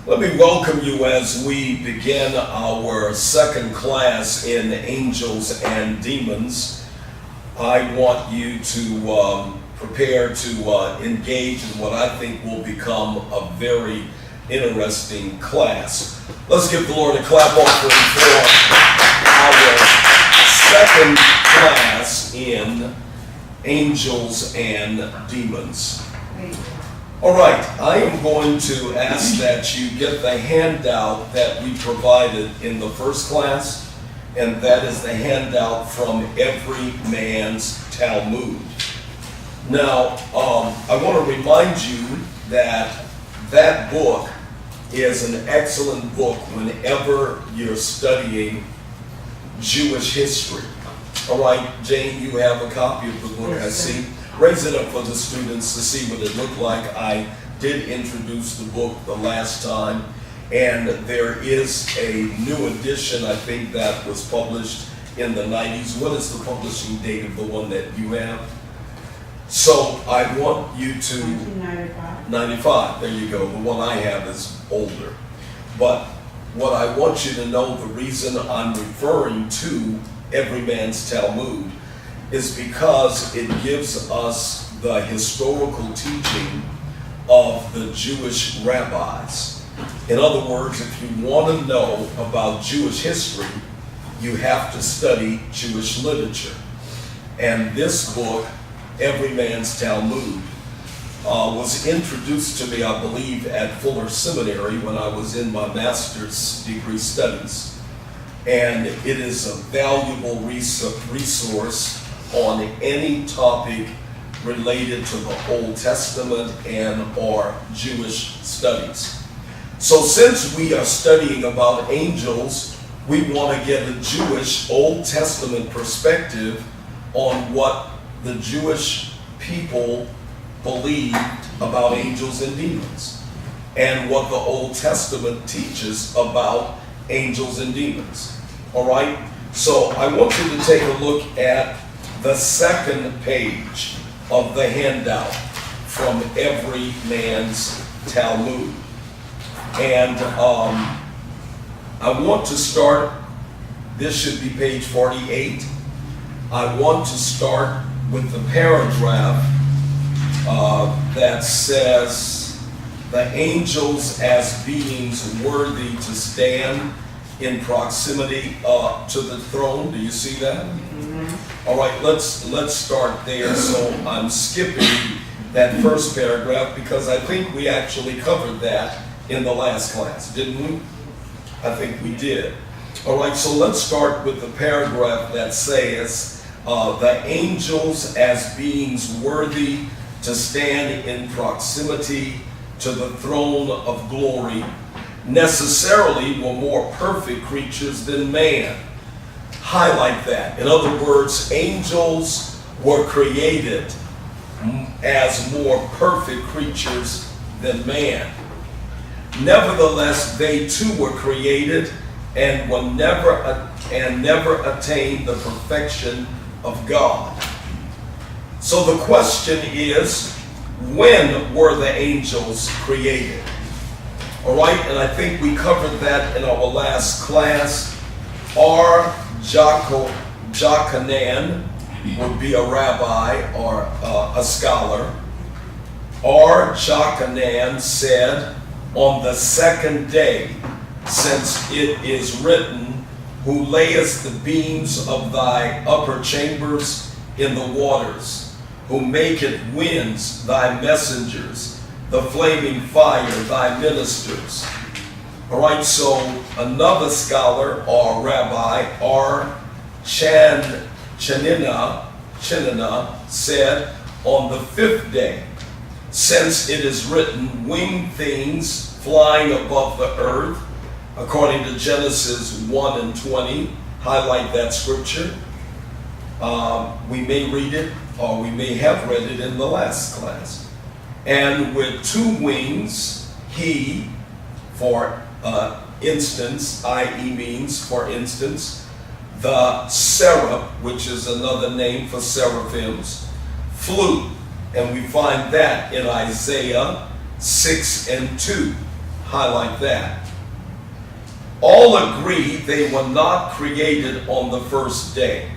Let me welcome you as we begin our second class in Angels and Demons. I want you to prepare to engage in what I think will become a very interesting class. Let's give the Lord a clap offering for our second class in Angels and Demons. All right, I am going to ask that you get the handout that we provided in the first class, and that is the handout from Every Man's Talmud. Now, I want to remind you that that book is an excellent book whenever you're studying Jewish history. All right, Jane, you have a copy of the book, I see. Raise it up for the students to see what it looked like. I did introduce the book the last time, and there is a new edition, I think, that was published in the 90s. What is the publishing date of the one that you have? So I want you to... 1995. 95, there you go. The one I have is older. But what I want you to know, the reason I'm referring to Every Man's Talmud is because it gives us the historical teaching of the Jewish rabbis. In other words, if you want to know about Jewish history, you have to study Jewish literature. And this book, Every Man's Talmud, was introduced to me, I believe, at Fuller Seminary when I was in my master's degree studies. And it is a valuable resource on any topic related to the Old Testament and or Jewish studies. So since we are studying about angels, we want to get a Jewish Old Testament perspective on what the Jewish people believed about angels and demons, and what the Old Testament teaches about angels and demons. All right? So I want you to take a look at the second page of the handout from Every Man's Talmud. And I want to start, this should be page 48. I want to start with the paragraph that says, the angels as beings worthy to stand in proximity to the throne. Do you see that? All right, let's start there. So I'm skipping that first paragraph because I think we actually covered that in the last class, didn't we? I think we did. All right, so let's start with the paragraph that says, the angels as beings worthy to stand in proximity to the throne of glory necessarily were more perfect creatures than man. Highlight that. In other words, angels were created as more perfect creatures than man. Nevertheless, they too were created and were never attained the perfection of God. So the question is, when were the angels created? All right, and I think we covered that in our last class. Jochanan would be a rabbi or a scholar. Jochanan said, on the second day, since it is written, who layest the beams of thy upper chambers in the waters, who maketh winds thy messengers, the flaming fire thy ministers. All right, so another scholar or rabbi, Chinina, said, on the fifth day, since it is written, winged things flying above the earth, according to Genesis 1 and 20, highlight that scripture. We may read it, or we may have read it in the last class. And with two wings, he, for instance, i.e. means, for instance, the seraph, which is another name for seraphims, flew. And we find that in Isaiah 6 and 2. highlight that. All agree they were not created on the first day,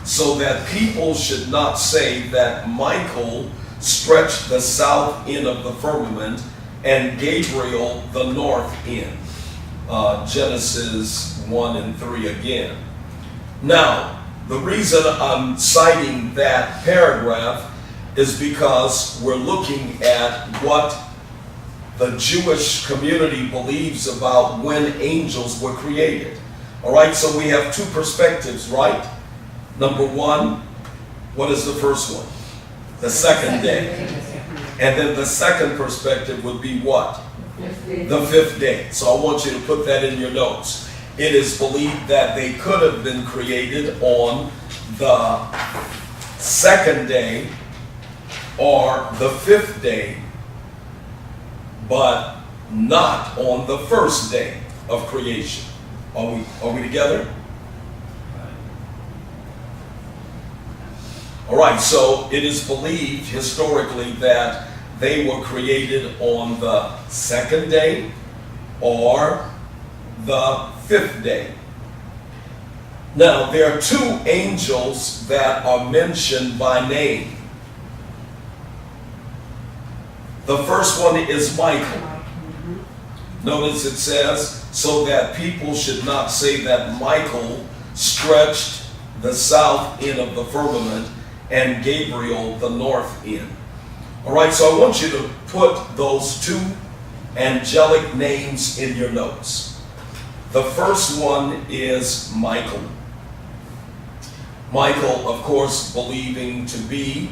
so that people should not say that Michael stretched the south end of the firmament and Gabriel the north end. Genesis 1 and 3 again. Now, the reason I'm citing that paragraph is because we're looking at what the Jewish community believes about when angels were created. All right, so we have two perspectives, right? Number one, what is the first one? The second day. And then the second perspective would be what? The fifth day. So I want you to put that in your notes. It is believed that they could have been created on the second day or the fifth day, but not on the first day of creation. Are we together? All right, so it is believed historically that they were created on the second day or the fifth day. Now, there are two angels that are mentioned by name. The first one is Michael. Notice it says, so that people should not say that Michael stretched the south end of the firmament and Gabriel the north end. All right, so I want you to put those two angelic names in your notes. The first one is Michael. Michael, of course, believing to be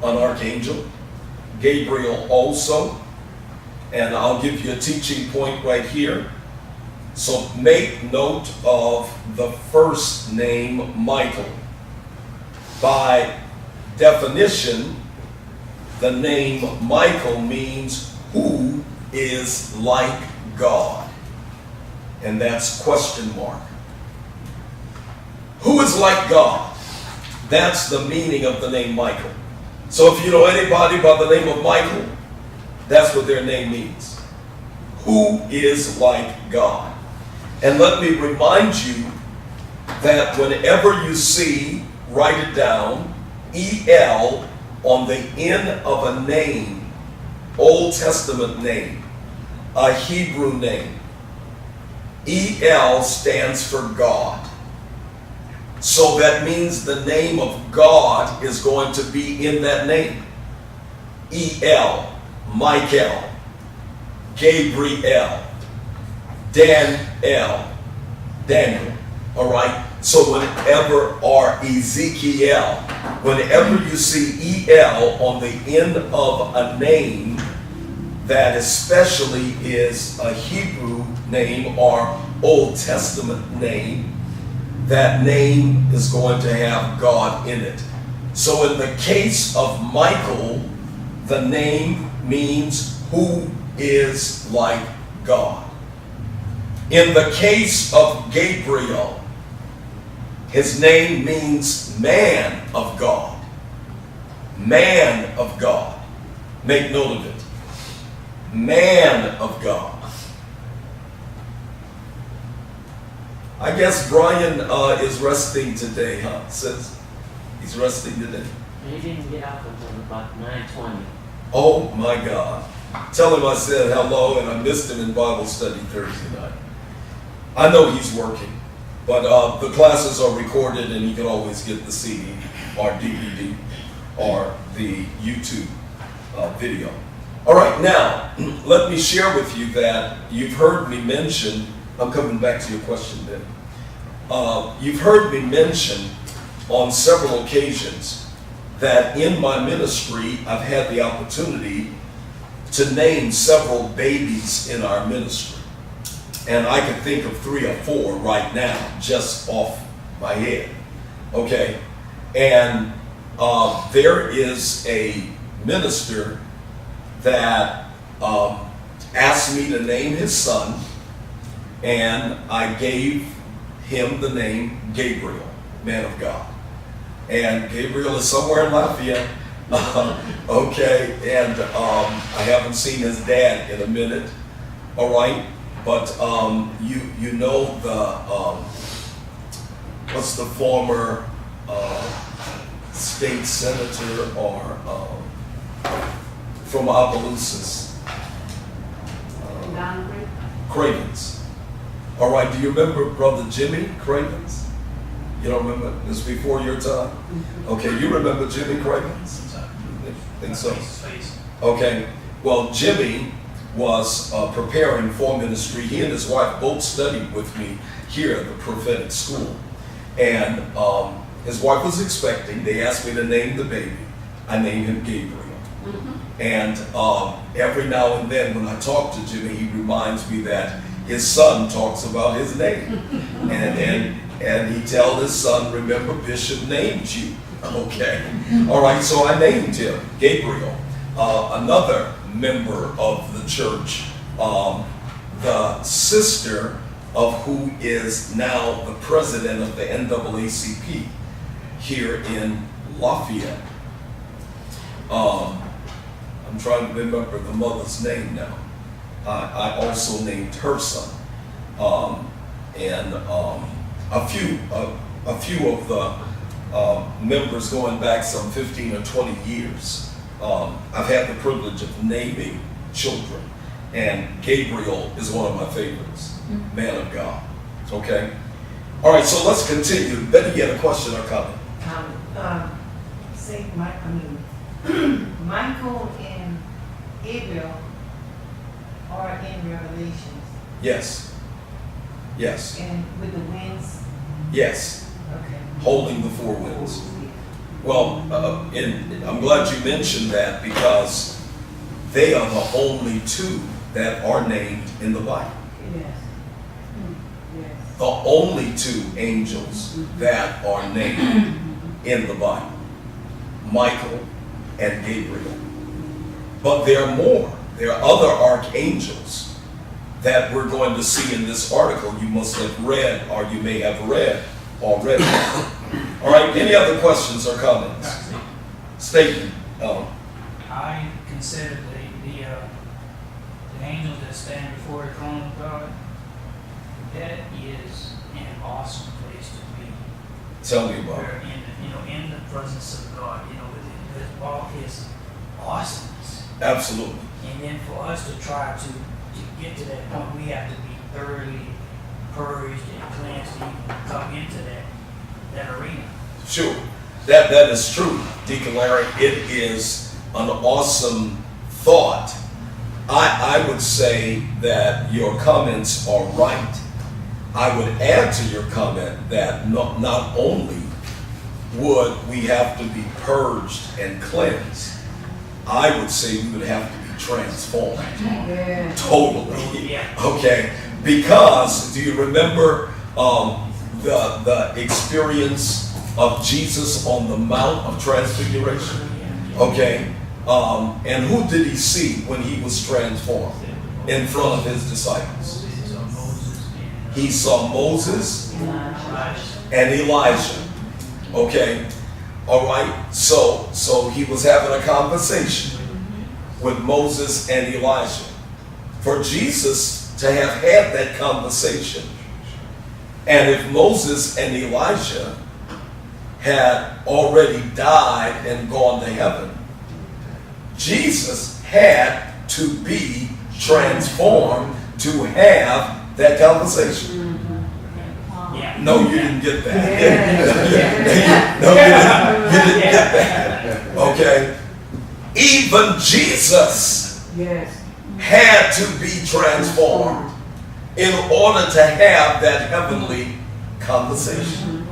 an archangel. Gabriel also. And I'll give you a teaching point right here. So make note of the first name, Michael. By definition, the name Michael means who is like God. And that's question mark. Who is like God? That's the meaning of the name Michael. So if you know anybody by the name of Michael, that's what their name means. Who is like God? And let me remind you that whenever you see, write it down, E-L on the end of a name, Old Testament name, a Hebrew name, E-L stands for God. So that means the name of God is going to be in that name. E-L, Michael, Gabriel, Daniel. All right? So whenever, or Ezekiel, whenever you see E-L on the end of a name that especially is a Hebrew name or Old Testament name, that name is going to have God in it. So in the case of Michael, the name means who is like God. In the case of Gabriel, his name means man of God. Man of God. Make note of it. Man of God. I guess Brian is resting today, huh? Says he's resting today. He didn't get up until about 9:20. Oh my God. Tell him I said hello and I missed him in Bible study Thursday night. I know he's working, but the classes are recorded and he can always get the CD or DVD or the YouTube video. All right, now let me share with you that you've heard me mention, I'm coming back to your question, Ben. You've heard me mention on several occasions that in my ministry I've had the opportunity to name several babies in our ministry. And I can think of 3 or 4 right now, just off my head. Okay? And there is a minister that asked me to name his son, and I gave him the name Gabriel, man of God. And Gabriel is somewhere in Lafayette. Okay, and I haven't seen his dad in a minute. all right? But you know the what's the former state senator or from Opelousas? Cravens. All right, do you remember Brother Jimmy Cravens? You don't remember? This was before your time? Okay, you remember Jimmy Cravens? Think so? Okay, well, Jimmy was preparing for ministry. He and his wife both studied with me here at the prophetic school. And his wife was expecting. They asked me to name the baby. I named him Gabriel. And every now and then when I talk to Jimmy, he reminds me that his son talks about his name. And he tells his son, remember Bishop named you. Okay. All right, so I named him Gabriel. Another member of the church, the sister of who is now the president of the NAACP here in Lafayette. I'm trying to remember the mother's name now. I also named her son. And a few of the members going back some 15 or 20 years. I've had the privilege of naming children, and Gabriel is one of my favorites. Man of God. Okay? All right, so let's continue. Betty, you had a question or comment? Michael and Gabriel are in Revelations. Yes. Yes. And with the winds. Yes. Okay. Holding the four winds. Well, I'm glad you mentioned that because they are the only two that are named in the Bible. Yes. Yes. The only two angels that are named in the Bible. Michael and Gabriel. But there are more. There are other archangels that we're going to see in this article you must have read or you may have read already. All right, any other questions or comments? Statement. I consider the angels that stand before the throne of God, that is an awesome place to be. Tell me about it. We're in the presence of God, with all his awesomeness. Absolutely. And then for us to try to get to that point, we have to be thoroughly purged and cleansed to even come into that arena. Sure. That is true, Deacon Larry. It is an awesome thought. I would say that your comments are right. I would add to your comment that not only would we have to be purged and cleansed, I would say we would have to be transformed. Yeah. Totally. Yeah. Okay. Because, do you remember the experience of Jesus on the Mount of Transfiguration? Okay. And who did he see when he was transformed in front of his disciples? He saw Moses and Elijah. Okay. All right. So he was having a conversation with Moses and Elijah. For Jesus to have had that conversation, and if Moses and Elijah had already died and gone to heaven, Jesus had to be transformed to have that conversation. Yeah. No, you didn't get that. Yeah. No, you didn't get that. Okay? Even Jesus Yes. had to be transformed in order to have that heavenly conversation.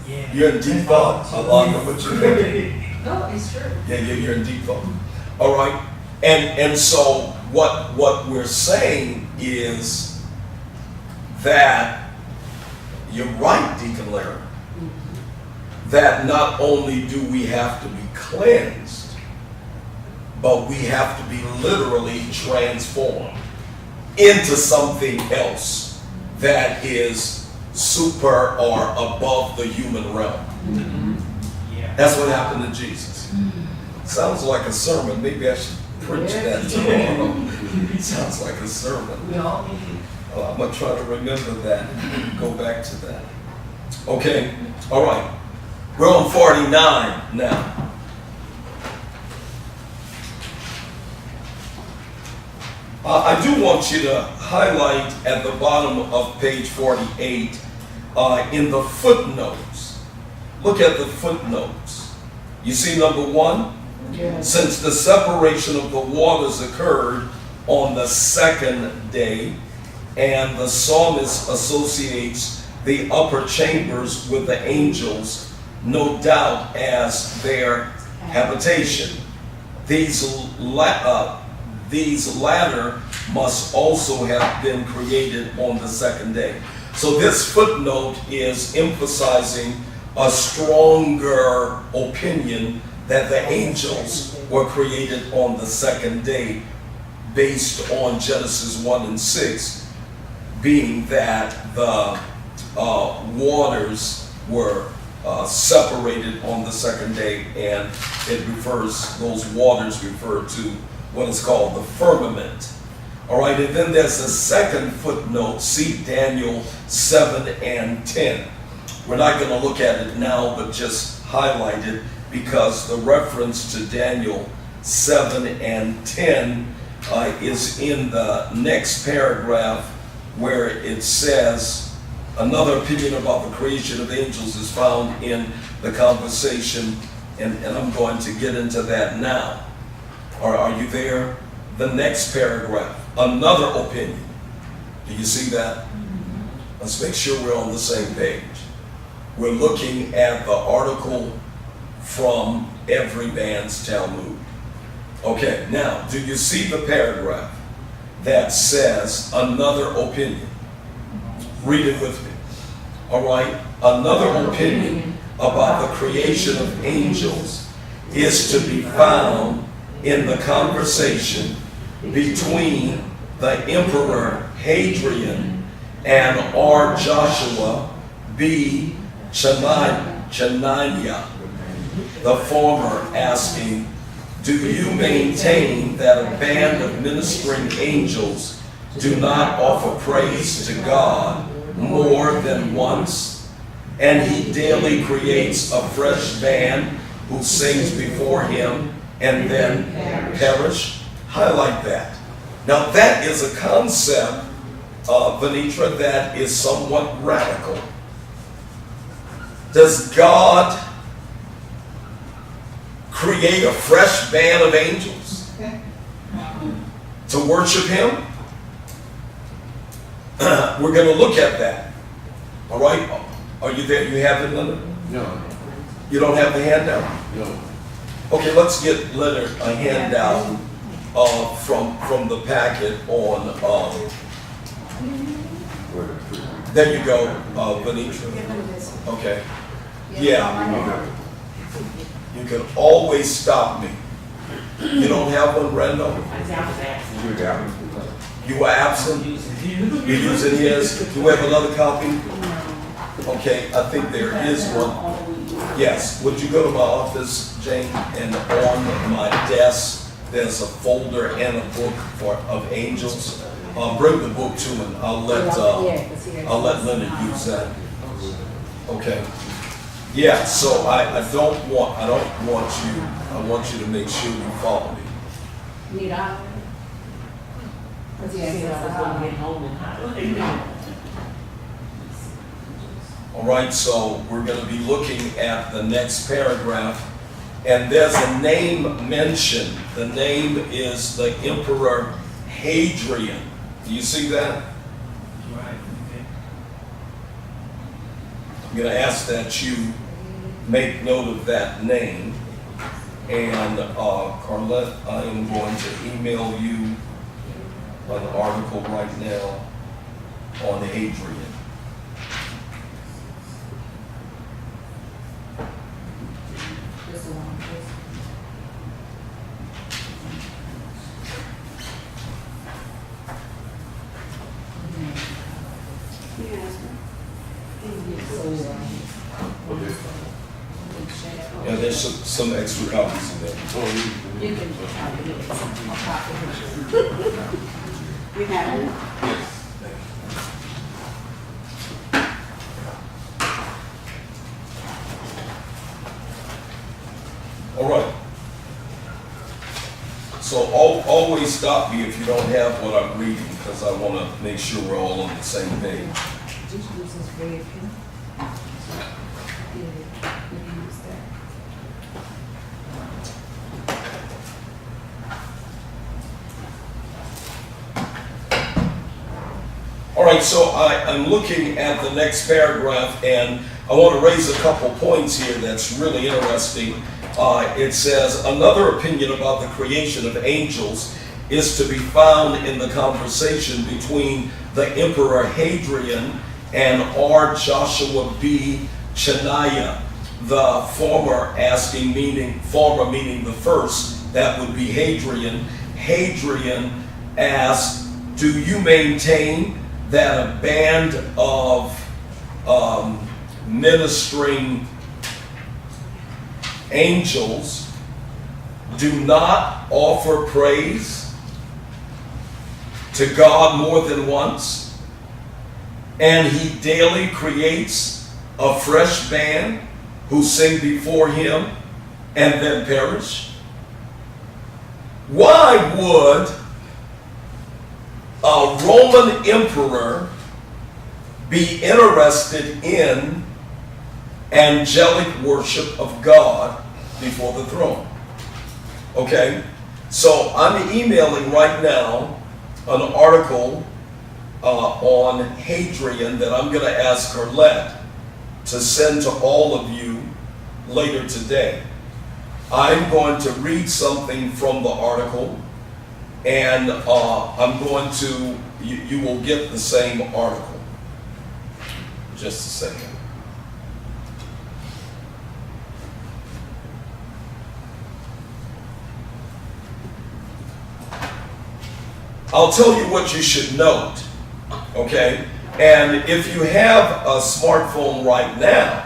Yeah. You're in deep thought along with what you're thinking. No, it's true. Yeah, you're in deep thought. All right? And so what we're saying is that you're right, Deacon Larry, that not only do we have to be cleansed, but we have to be literally transformed into something else that is super or above the human realm. Yeah. That's what happened to Jesus. Sounds like a sermon. Maybe I should preach that tomorrow. He sounds like a sermon. We all need I'm gonna try to remember that, go back to that. Okay, all right. We're on 49 now. I do want you to highlight at the bottom of page 48 in the footnotes. Look at the footnotes. You see number 1? Yes. Since the separation of the waters occurred on the second day, and the psalmist associates the upper chambers with the angels, no doubt as their habitation. These latter must also have been created on the second day. So this footnote is emphasizing a stronger opinion that the angels were created on the second day, based on Genesis 1 and 6, being that the waters were separated on the second day, and those waters refer to what is called the firmament. All right, and then there's a second footnote, see Daniel 7 and 10. We're not going to look at it now, but just highlight it, because the reference to Daniel 7 and 10 is in the next paragraph, where it says, another opinion about the creation of angels is found in the conversation, and I'm going to get into that now. Are you there? The next paragraph, another opinion. Do you see that? Let's make sure we're on the same page. We're looking at the article from Every Man's Talmud. Okay, now, do you see the paragraph that says another opinion? Read it with me. All right, another opinion about the creation of angels is to be found in the conversation between the Emperor Hadrian and R. Joshua B. Chanania, the former asking, do you maintain that a band of ministering angels do not offer praise to God more than once, and he daily creates a fresh band who sings before him and then perish? Highlight that. Now that is a concept, Venitra, that is somewhat radical. Does God create a fresh band of angels to worship him? We're going to look at that. All right? Are you there? You have it, Leonard? No. You don't have the handout? No. Okay, let's get Leonard a handout from the packet on. There you go, Venitra. Okay. Yeah. You can always stop me. You don't have one, Randall? I was absent. You were absent? You're using his? Do we have another copy? Okay, I think there is one. Yes, would you go to my office, Jane, and on my desk, there's a folder and a book of angels. Bring the book to him. I'll let Leonard use that. Okay. Yeah, so I want you to make sure you follow me. Need I? I was gonna get home and hide. All right, so we're going to be looking at the next paragraph, and there's a name mentioned. The name is the Emperor Hadrian. Do you see that? Right. Okay. I'm going to ask that you make note of that name. And Carlette, I am going to email you an article right now on Hadrian. share. Yeah, there's some extra copies in there. You can try to get some copy. You have it? All right. So always stop me if you don't have what I'm reading, because I want to make sure we're all on the same page. Just use this red pen. Yeah, you can use that. All right, so I'm looking at the next paragraph, and I want to raise a couple points here that's really interesting. It says, another opinion about the creation of angels is to be found in the conversation between the Emperor Hadrian and R. Joshua B. Chenaya. The former meaning the first, that would be Hadrian. Hadrian asked, do you maintain that a band of ministering angels do not offer praise to God more than once, and he daily creates a fresh band who sing before him and then perish? Why would a Roman emperor be interested in angelic worship of God before the throne? Okay, so I'm emailing right now an article on Hadrian that I'm going to ask Carlette to send to all of you later today. I'm going to read something from the article, and I'm going to, you will get the same article. Just a second. I'll tell you what you should note, okay? And if you have a smartphone right now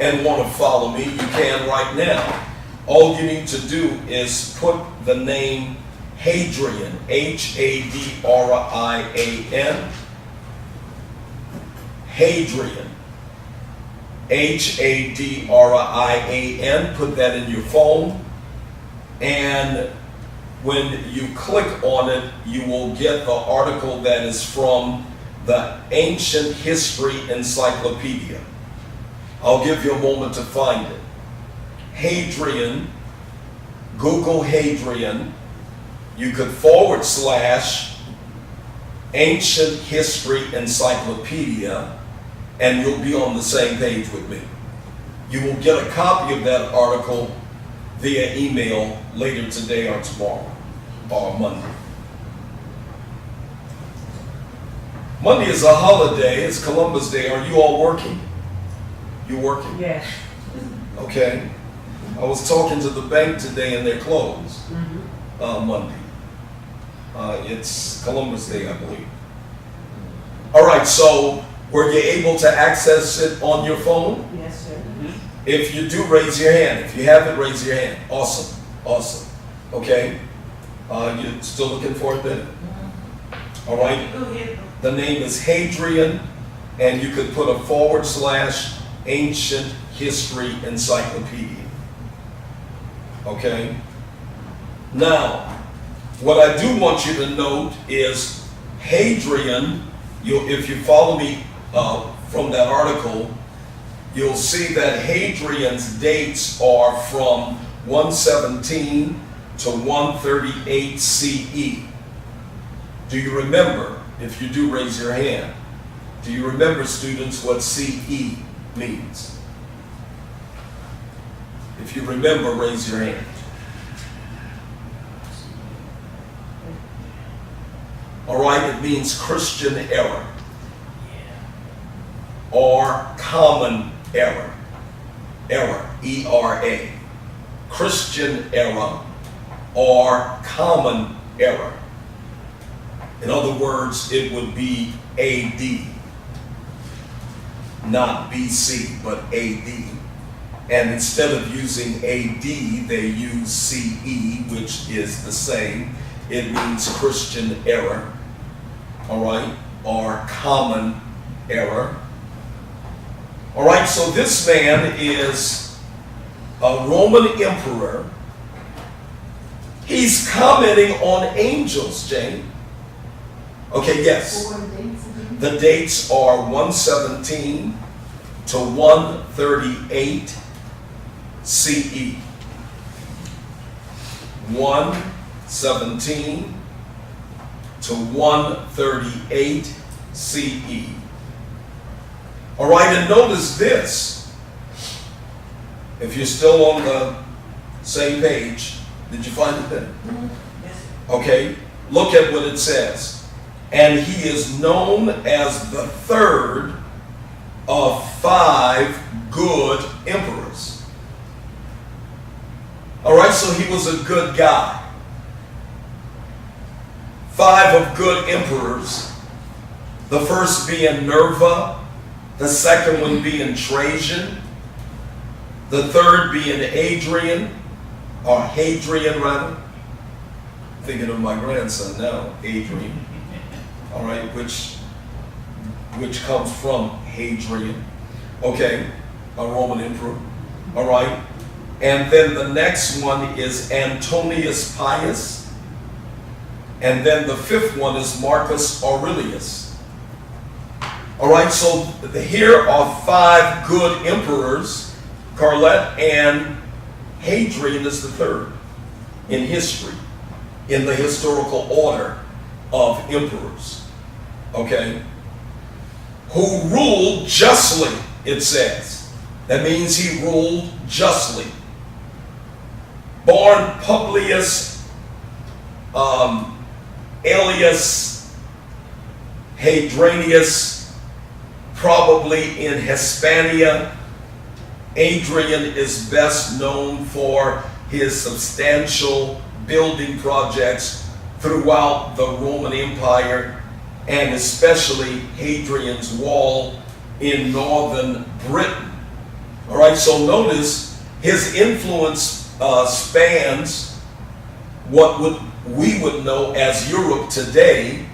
and want to follow me, you can right now. All you need to do is put the name Hadrian, Hadrian, Hadrian, Hadrian, put that in your phone, and when you click on it, you will get the article that is from the Ancient History Encyclopedia. I'll give you a moment to find it. Hadrian, Google Hadrian, you could / Ancient History Encyclopedia, and you'll be on the same page with me. You will get a copy of that article via email later today or tomorrow or Monday. Monday is a holiday. It's Columbus Day. Are you all working? You working? Yes. Okay. I was talking to the bank today and they're closed Monday. It's Columbus Day, I believe. All right, so were you able to access it on your phone? Yes, sir. If you do, raise your hand. If you haven't, raise your hand. Awesome. Awesome. Okay. You still looking for it then? All right. The name is Hadrian, and you could put a / Ancient History Encyclopedia. Okay. Now, what I do want you to note is Hadrian, if you follow me from that article, you'll see that Hadrian's dates are from 117 to 138 CE. Do you remember? If you do, raise your hand. Do you remember, students, what CE means? If you remember, raise your hand. All right, it means Christian era or common era. Era, E-R-A. Christian era or common era. In other words, it would be AD. Not BC, but AD. And instead of using AD, they use CE, which is the same. It means Christian era, all right, or common era. All right, so this man is a Roman emperor. He's commenting on angels, Jane. Okay, yes. The dates are 117 to 138 CE. 117 to 138 CE. All right, and notice this. If you're still on the same page, did you find it then? Yes, Okay, look at what it says. And he is known as the third of 5 good emperors. All right, so he was a good guy. 5 of good emperors. The first being Nerva, the second one being Trajan, the third being Adrian, or Hadrian rather. Thinking of my grandson now, Adrian. All right, which comes from Hadrian. Okay, a Roman emperor. All right, and then the next one is Antonius Pius, and then the 5th one is Marcus Aurelius. All right, so here are 5 good emperors, Carlet, and Hadrian is the 3rd in history, in the historical order of emperors, okay, who ruled justly, it says. That means he ruled justly. Born Publius Aelius Hadrianus, probably in Hispania. Adrian is best known for his substantial building projects throughout the Roman Empire, and especially Hadrian's Wall in northern Britain. All right, so notice his influence spans what we would know as Europe today,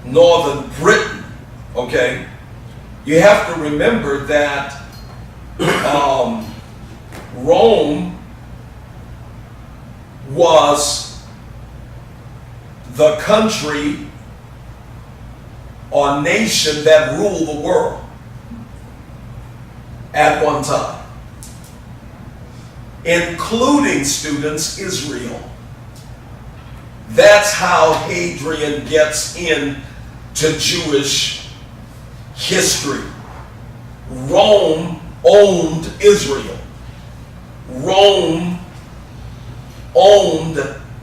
northern Britain, okay? You have to remember that Rome was the country or nation that ruled the world at one time, including, students, Israel. That's how Hadrian gets into Jewish history. Rome owned Israel. Rome owned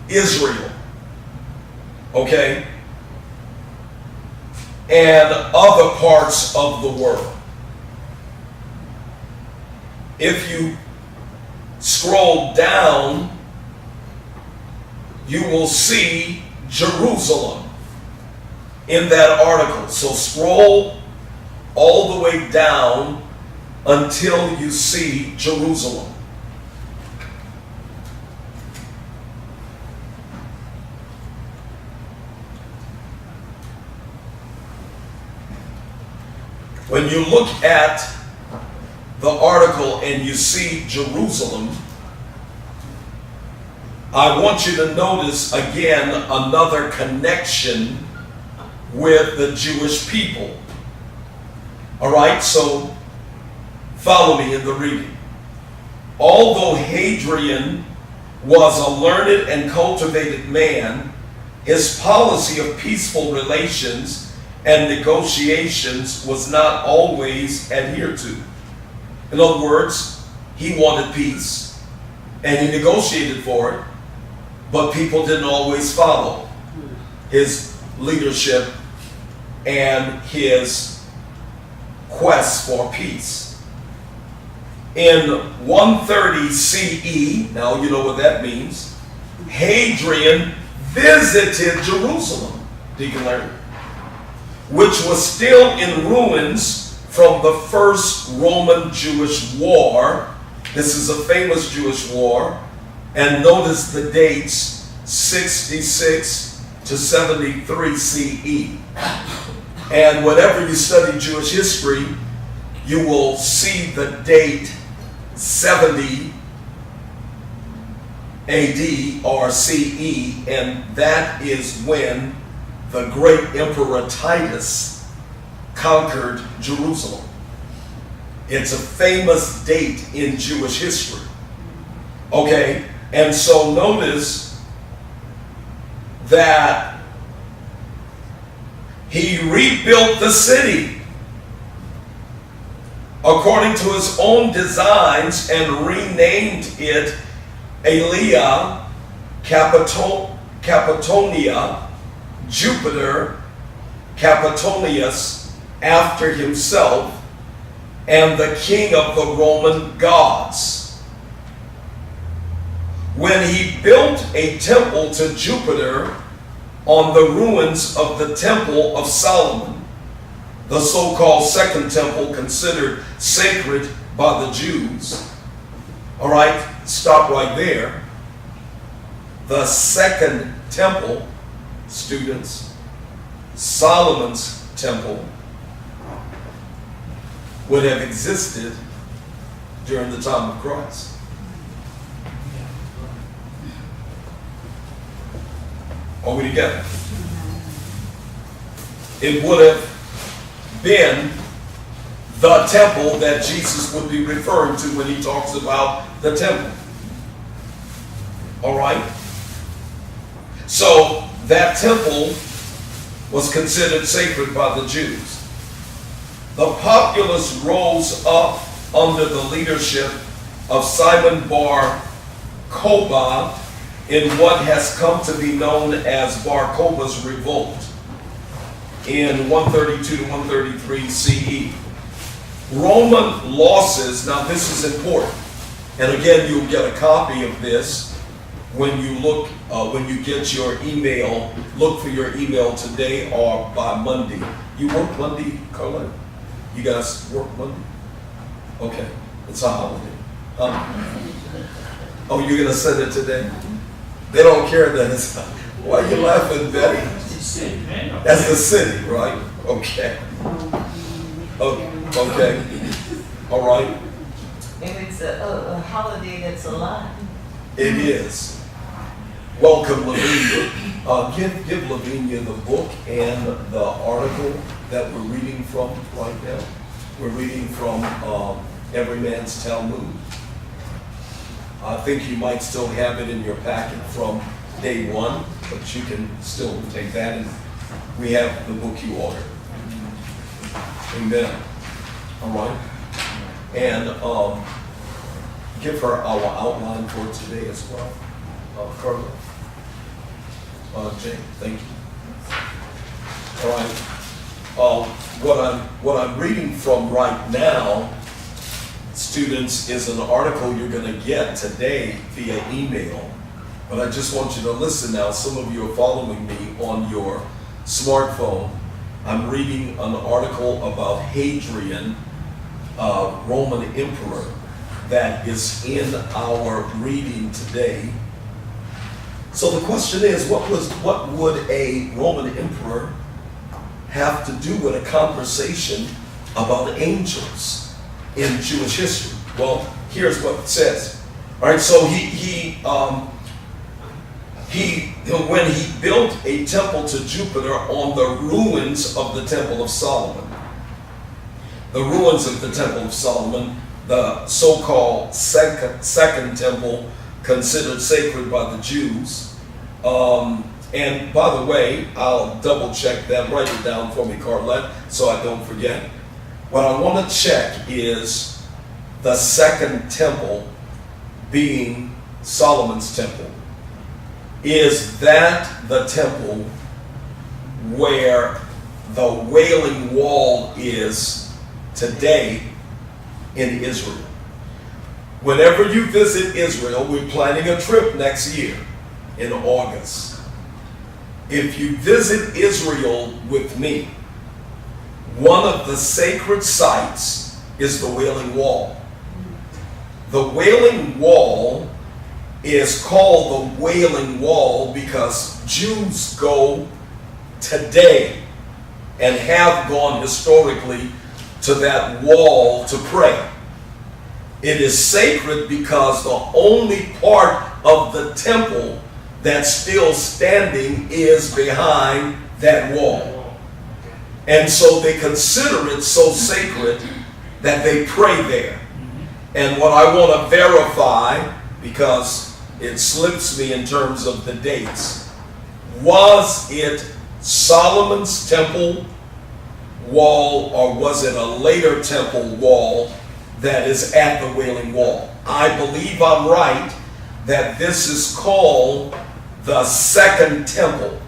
Israel. Okay? And other parts of the world. If you scroll down, you will see Jerusalem in that article. So scroll all the way down until you see Jerusalem. When you look at the article and you see Jerusalem, I want you to notice again another connection with the Jewish people. All right, so follow me in the reading. Although Hadrian was a learned and cultivated man, his policy of peaceful relations and negotiations was not always adhered to. In other words, he wanted peace and he negotiated for it, but people didn't always follow his leadership and his quest for peace. In 130 CE, now you know what that means, Hadrian visited Jerusalem, Deacon Larry, which was still in ruins from the first Roman-Jewish war. This is a famous Jewish war. And notice the dates, 66 to 73 CE. And whenever you study Jewish history, you will see the date 70 AD or CE, and that is when the great Emperor Titus conquered Jerusalem. It's a famous date in Jewish history. Okay, and so notice that he rebuilt the city according to his own designs and renamed it Aelia Capitonia, Jupiter Capitonius, after himself, and the king of the Roman gods. When he built a temple to Jupiter on the ruins of the Temple of Solomon, the so-called Second Temple considered sacred by the Jews. All right, stop right there. The Second Temple, students, Solomon's Temple, would have existed during the time of Christ. Are we together? It would have been the temple that Jesus would be referring to when he talks about the temple. All right? So that temple was considered sacred by the Jews. The populace rose up under the leadership of Simon Bar Kokhba in what has come to be known as Bar Kokhba's revolt in 132 to 133 CE. Roman losses, now this is important, and again you'll get a copy of this when you look, when you get your email. Look for your email today or by Monday. You work Monday, Carla? You guys work Monday? Okay, it's a holiday. Oh, you're gonna send it today? They don't care that it's. Why are you laughing, Betty? That's the city, right? Okay. Okay. All right. And it's a holiday that's alive. It is. Welcome, Lavinia. Give Lavinia the book and the article that we're reading from right now. We're reading from Every Man's Talmud. I think you might still have it in your packet from day one, but you can still take that, and we have the book you ordered. Amen. All right. And give her our outline for today as well. Carla. Jane, thank you. All right. What I'm reading from right now, students, is an article you're going to get today via email. But I just want you to listen now. Some of you are following me on your smartphone. I'm reading an article about Hadrian, Roman emperor, that is in our reading today. So the question is, what would a Roman emperor have to do with a conversation about angels in Jewish history? Well, here's what it says. All right, so when he built a temple to Jupiter on the ruins of the Temple of Solomon, the ruins of the Temple of Solomon, the so-called second temple considered sacred by the Jews. And by the way, I'll double check that. Write it down for me, Carlette, so I don't forget. What I want to check is the second temple being Solomon's temple. Is that the temple where the Wailing Wall is today in Israel? Whenever you visit Israel, we're planning a trip next year in August. If you visit Israel with me, one of the sacred sites is the Wailing Wall. The Wailing Wall is called the Wailing Wall because Jews go today and have gone historically to that wall to pray. It is sacred because the only part of the temple that's still standing is behind that wall. And so they consider it so sacred that they pray there. And what I want to verify, because it slips me in terms of the dates, was it Solomon's temple wall or was it a later temple wall that is at the Wailing Wall? I believe I'm right that this is called the Second Temple,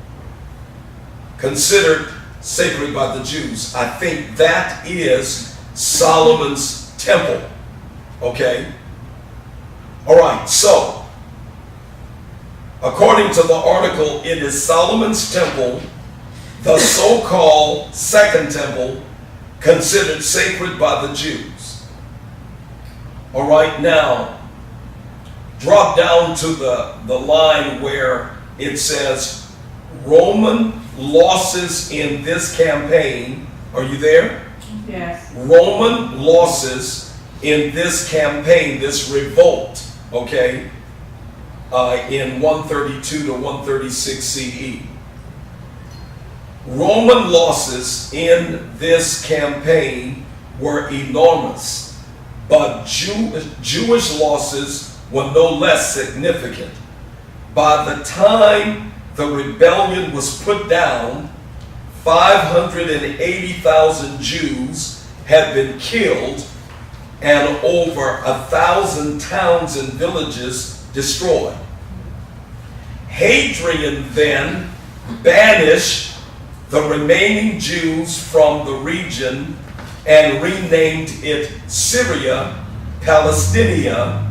considered sacred by the Jews. I think that is Solomon's temple. Okay? All right, so according to the article, it is Solomon's temple, the so-called Second Temple, considered sacred by the Jews. All right, now, drop down to the line where it says Roman losses in this campaign. Are you there? Yes. Roman losses in this campaign, this revolt, okay, in 132 to 136 CE. Roman losses in this campaign were enormous, but Jewish losses were no less significant. By the time the rebellion was put down, 580,000 Jews had been killed and over 1,000 towns and villages destroyed. Hadrian then banished the remaining Jews from the region and renamed it Syria Palestinia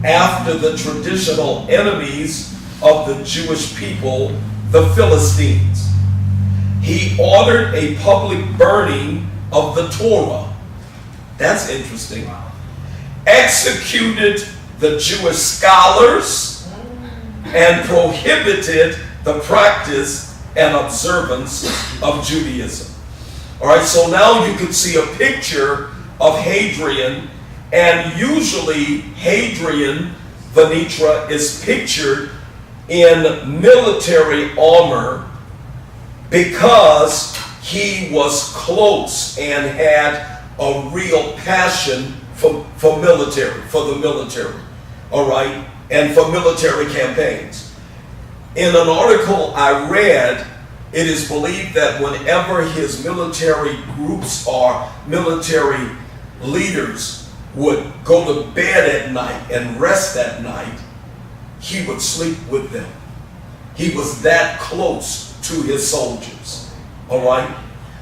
after the traditional enemies of the Jewish people, the Philistines. He ordered a public burning of the Torah. That's interesting. Executed the Jewish scholars and prohibited the practice and observance of Judaism. All right, so now you can see a picture of Hadrian, and usually Hadrian, Venitra, is pictured in military armor because he was close and had a real passion for the military, all right, and for military campaigns. In an article I read, it is believed that whenever his military groups or military leaders would go to bed at night and rest at night, he would sleep with them. He was that close to his soldiers, all right?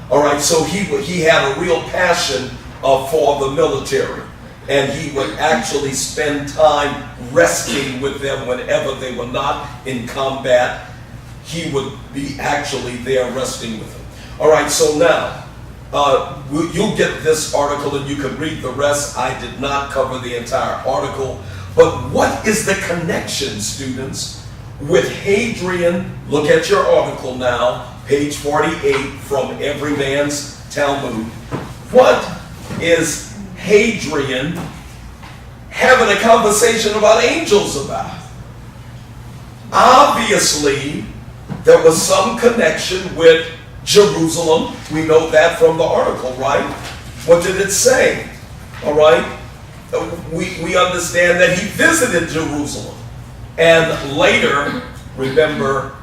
All right, so he had a real passion for the military, and he would actually spend time resting with them whenever they were not in combat. He would be actually there resting with them. All right, so now, you'll get this article and you can read the rest. I did not cover the entire article, but what is the connection, students, with Hadrian? Look at your article now, page 48 from Every Man's Talmud. What is Hadrian having a conversation about angels about? Obviously, there was some connection with Jerusalem. We know that from the article, right? What did it say? All right? We understand that he visited Jerusalem. And later, remember,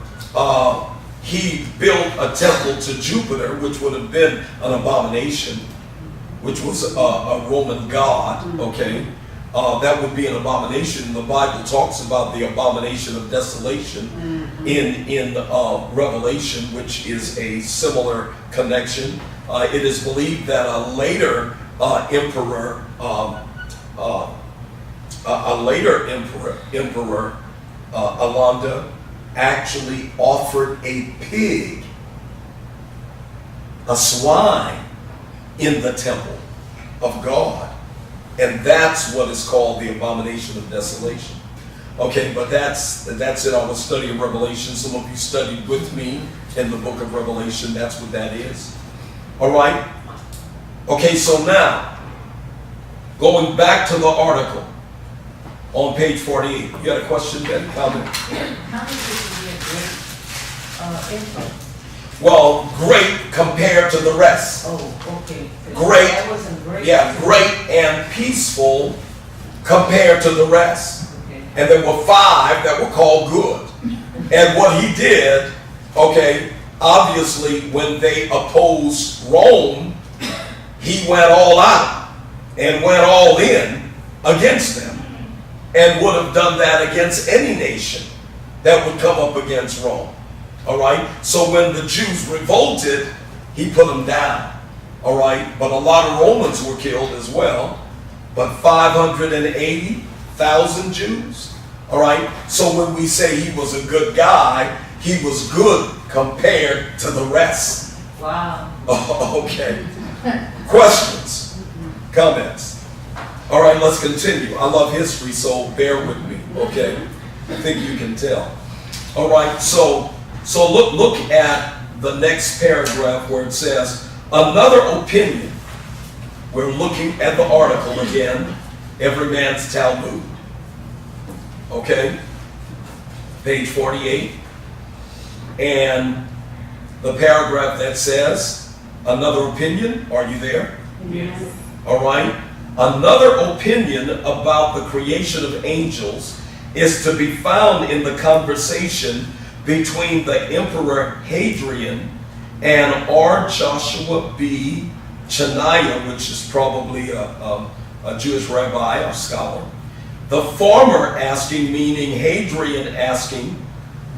he built a temple to Jupiter, which would have been an abomination, which was a Roman god, okay? That would be an abomination. The Bible talks about the abomination of desolation in Revelation, which is a similar connection. It is believed that a later emperor, Alanda, actually offered a pig, a swine, in the temple of God. And that's what is called the abomination of desolation. Okay, but that's it. I was studying Revelation. Some of you studied with me in the book of Revelation. That's what that is. All right? Okay, so now, going back to the article on page 48. You had a question, Ben? Comment? How is this to be a great info? Well, great compared to the rest. Oh, okay. Great. That wasn't great. Yeah, great and peaceful compared to the rest. Okay. And there were 5 that were called good. And what he did, okay, obviously when they opposed Rome, he went all out and went all in against them. And would have done that against any nation that would come up against Rome. All right? So when the Jews revolted, he put them down. All right? But a lot of Romans were killed as well. But 580,000 Jews. All right? So when we say he was a good guy, he was good compared to the rest. Wow. Okay. Questions? Comments? All right, let's continue. I love history, so bear with me, okay? I think you can tell. All right, so look at the next paragraph where it says, another opinion. We're looking at the article again, Every Man's Talmud. Okay? Page 48. And the paragraph that says, another opinion. Are you there? Yes. All right? Another opinion about the creation of angels is to be found in the conversation between the Emperor Hadrian and R. Joshua B. Cheniah, which is probably a Jewish rabbi or scholar. The former asking, meaning Hadrian asking,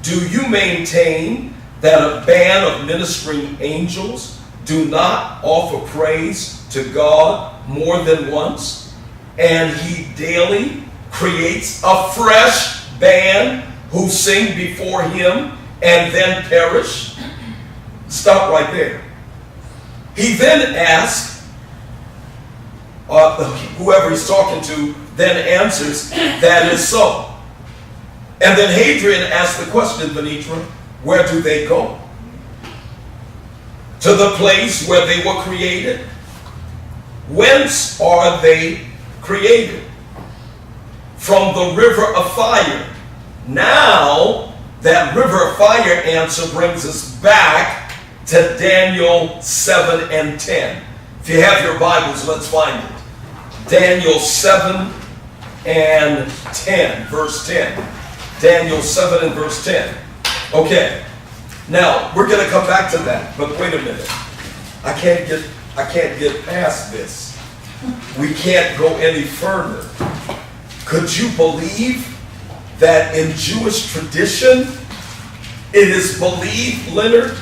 do you maintain that a band of ministering angels do not offer praise to God more than once, and he daily creates a fresh band who sing before him and then perish? Stop right there. He then asks, whoever he's talking to then answers, that is so. And then Hadrian asks the question, Venitra, where do they go? To the place where they were created? Whence are they created? From the river of fire. Now, that river of fire answer brings us back to Daniel 7 and 10. If you have your Bibles, let's find it. Daniel 7 and 10, verse 10. Daniel 7 and verse 10. Okay. Now, we're going to come back to that, but wait a minute. I can't get past this. We can't go any further. Could you believe that in Jewish tradition, it is believed, Leonard,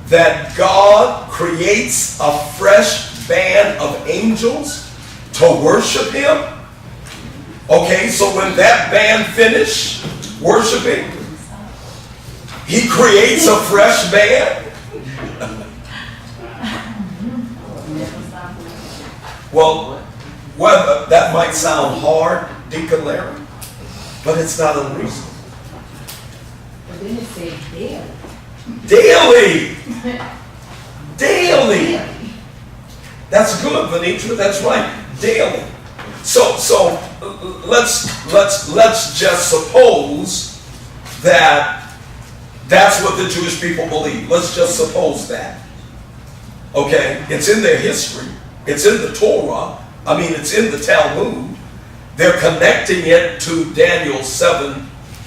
that God creates a fresh band of angels to worship him? Okay, so when that band finishes worshiping, he creates a fresh band? Well, that might sound hard, Deacon Larry, but it's not unreasonable. But then it says Daily! daily. Daily! That's good, Venitra, that's right. Daily. So let's just suppose that that's what the Jewish people believe. Let's just suppose that. Okay? It's in their history. It's in the Torah. I mean, it's in the Talmud. They're connecting it to Daniel 7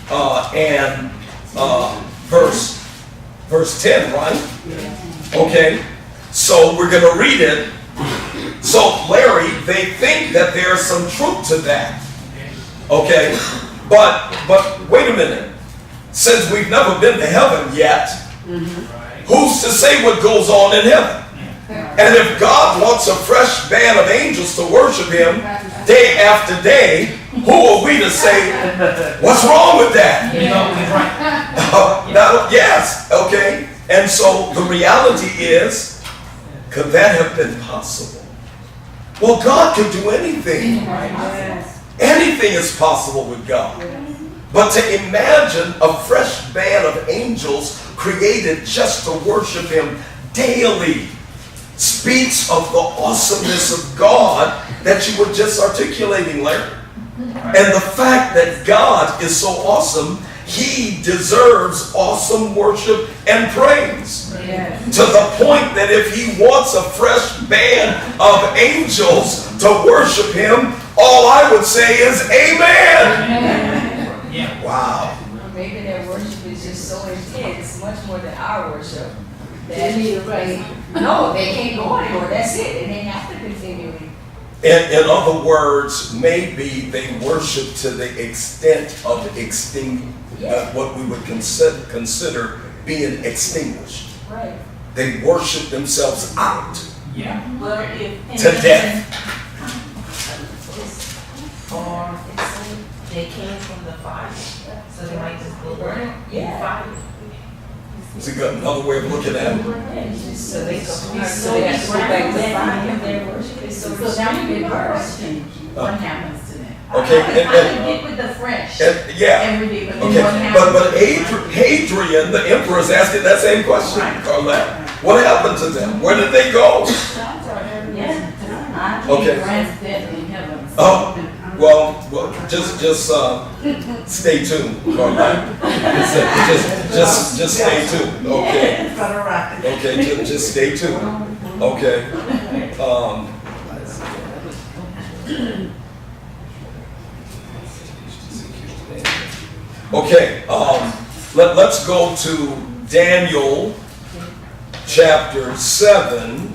and verse 10, right? Okay? So we're going to read it. So, Larry, they think that there's some truth to that. Okay? But wait a minute. Since we've never been to heaven yet, who's to say what goes on in heaven? And if God wants a fresh band of angels to worship him day after day, who are we to say, what's wrong with that? Yes, okay. And so the reality is Could that have been possible? Well, God could do anything. Yes. Anything is possible with God. But to imagine a fresh band of angels created just to worship Him daily speaks of the awesomeness of God that you were just articulating, Larry. And the fact that God is so awesome, He deserves awesome worship and praise. Yes. To the point that if He wants a fresh band of angels to worship Him, all I would say is amen. Yeah. Wow. Maybe their worship is just so intense, much more than our worship. They need a raise. No, they can't go anymore, that's it, and they have to continue. In other words, maybe they worship to the extent of what we would consider being extinguished. Right. They worship themselves out Yeah. Well, if. to death. Or they came from the fire, so they might just go burn it in Yeah. fire. It's another way of looking at it. So they go. So they have to go back to fire. Their worship is so So now you get reversed. birth. What happens to them? Okay, I can get with the French. Yeah. Every day, but then Okay, what happens? but Hadrian, the emperor, is asking that same question, Carlette. What happened to them? Where did they go? Yeah. Okay. Grants death in heaven. Oh, well, just stay tuned, Carlette. Just stay tuned. Okay. Okay, just stay tuned. Okay. Okay, let's go to Daniel chapter 7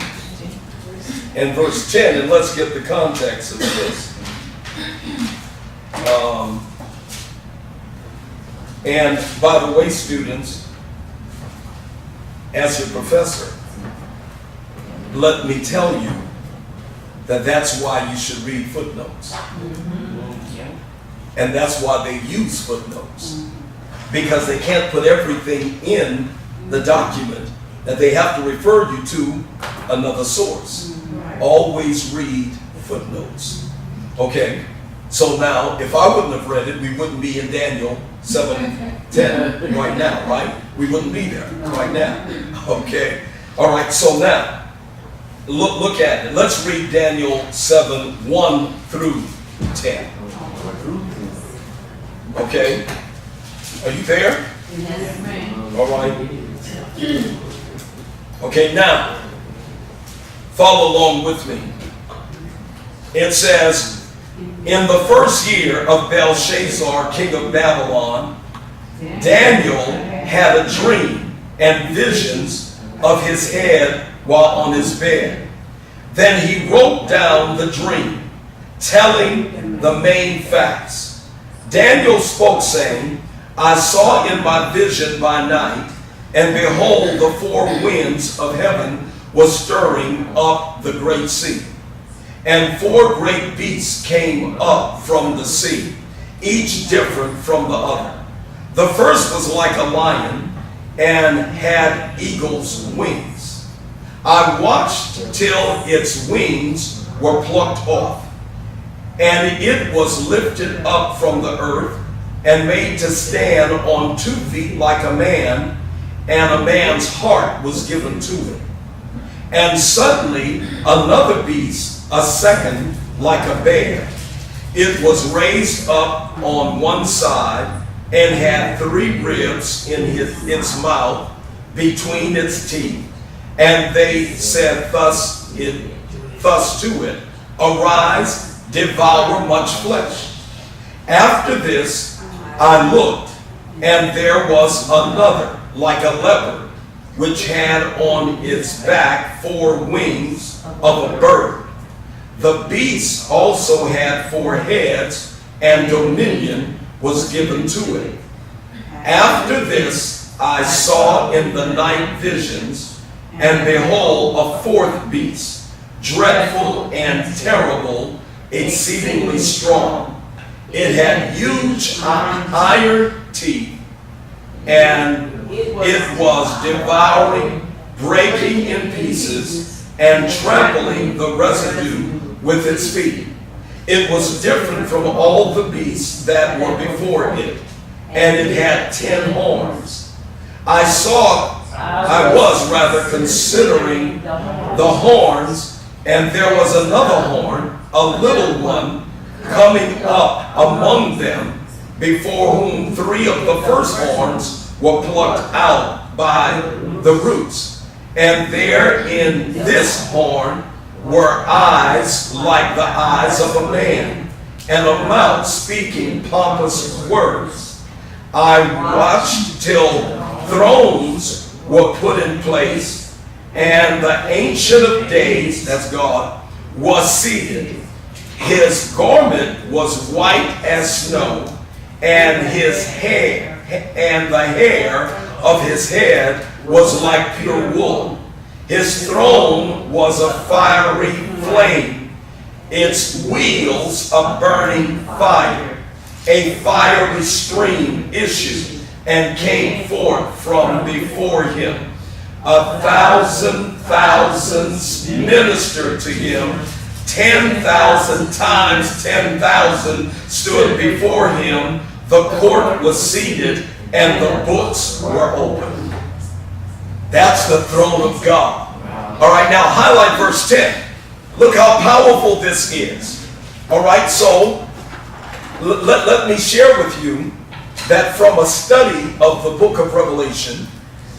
and verse 10, and let's get the context of this. And by the way, students, as your professor, let me tell you that that's why you should read footnotes. And that's why they use footnotes. Because they can't put everything in the document, that they have to refer you to another source. Always read footnotes. Okay, so now if I wouldn't have read it, we wouldn't be in Daniel 7:10 right now, right? We wouldn't be there right now. Okay, all right, so now look at it. Let's read Daniel 7:1 through 10. Okay, are you there? Yes, ma'am. All right. Okay, now, follow along with me. It says, in the first year of Belshazzar, king of Babylon, Daniel had a dream and visions of his head while on his bed. Then he wrote down the dream, telling the main facts. Daniel spoke, saying, I saw in my vision by night, and behold, the four winds of heaven was stirring up the great sea. And four great beasts came up from the sea, each different from the other. The first was like a lion and had eagle's wings. I watched till its wings were plucked off, and it was lifted up from the earth and made to stand on 2 feet like a man, and a man's heart was given to it. And suddenly another beast, a second, like a bear. It was raised up on one side and had 3 ribs in its mouth between its teeth. And they said thus to it, arise, devour much flesh. After this I looked, and there was another, like a leopard, which had on its back 4 wings of a bird. The beast also had 4 heads, and dominion was given to it. After this I saw in the night visions, and behold, a 4th beast, dreadful and terrible, exceedingly strong. It had huge iron teeth, and it was devouring, breaking in pieces, and trampling the residue with its feet. It was different from all the beasts that were before it, and it had 10 horns. I was rather considering the horns, and there was another horn, a little one, coming up among them, before whom 3 of the first horns were plucked out by the roots. And there in this horn were eyes like the eyes of a man, and a mouth speaking pompous words. I watched till thrones were put in place, and the Ancient of Days, that's God, was seated. His garment was white as snow, and his hair, and the hair of his head was like pure wool. His throne was a fiery flame, its wheels a burning fire. A fiery stream issued and came forth from before him. 1,000 thousands ministered to him. 10,000 times 10,000 stood before him. The court was seated and the books were opened. That's the throne of God. All right, now highlight verse 10. Look how powerful this is. All right, so let me share with you that from a study of the book of Revelation,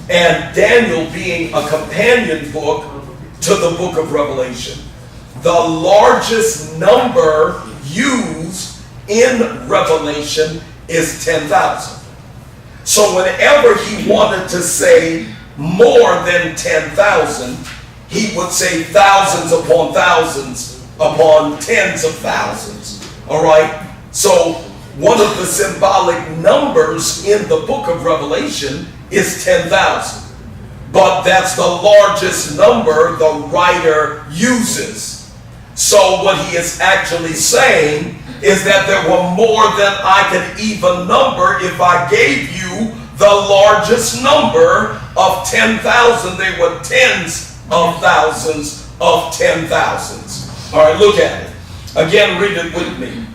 and Daniel being a companion book to the book of Revelation, the largest number used in Revelation is 10,000. So whenever he wanted to say more than 10,000, he would say thousands upon thousands upon tens of thousands. All right? So one of the symbolic numbers in the book of Revelation is 10,000. But that's the largest number the writer uses. So what he is actually saying is that there were more than I could even number if I gave you the largest number of 10,000. They were tens of thousands of 10,000s. All right, look at it. Again, read it with me.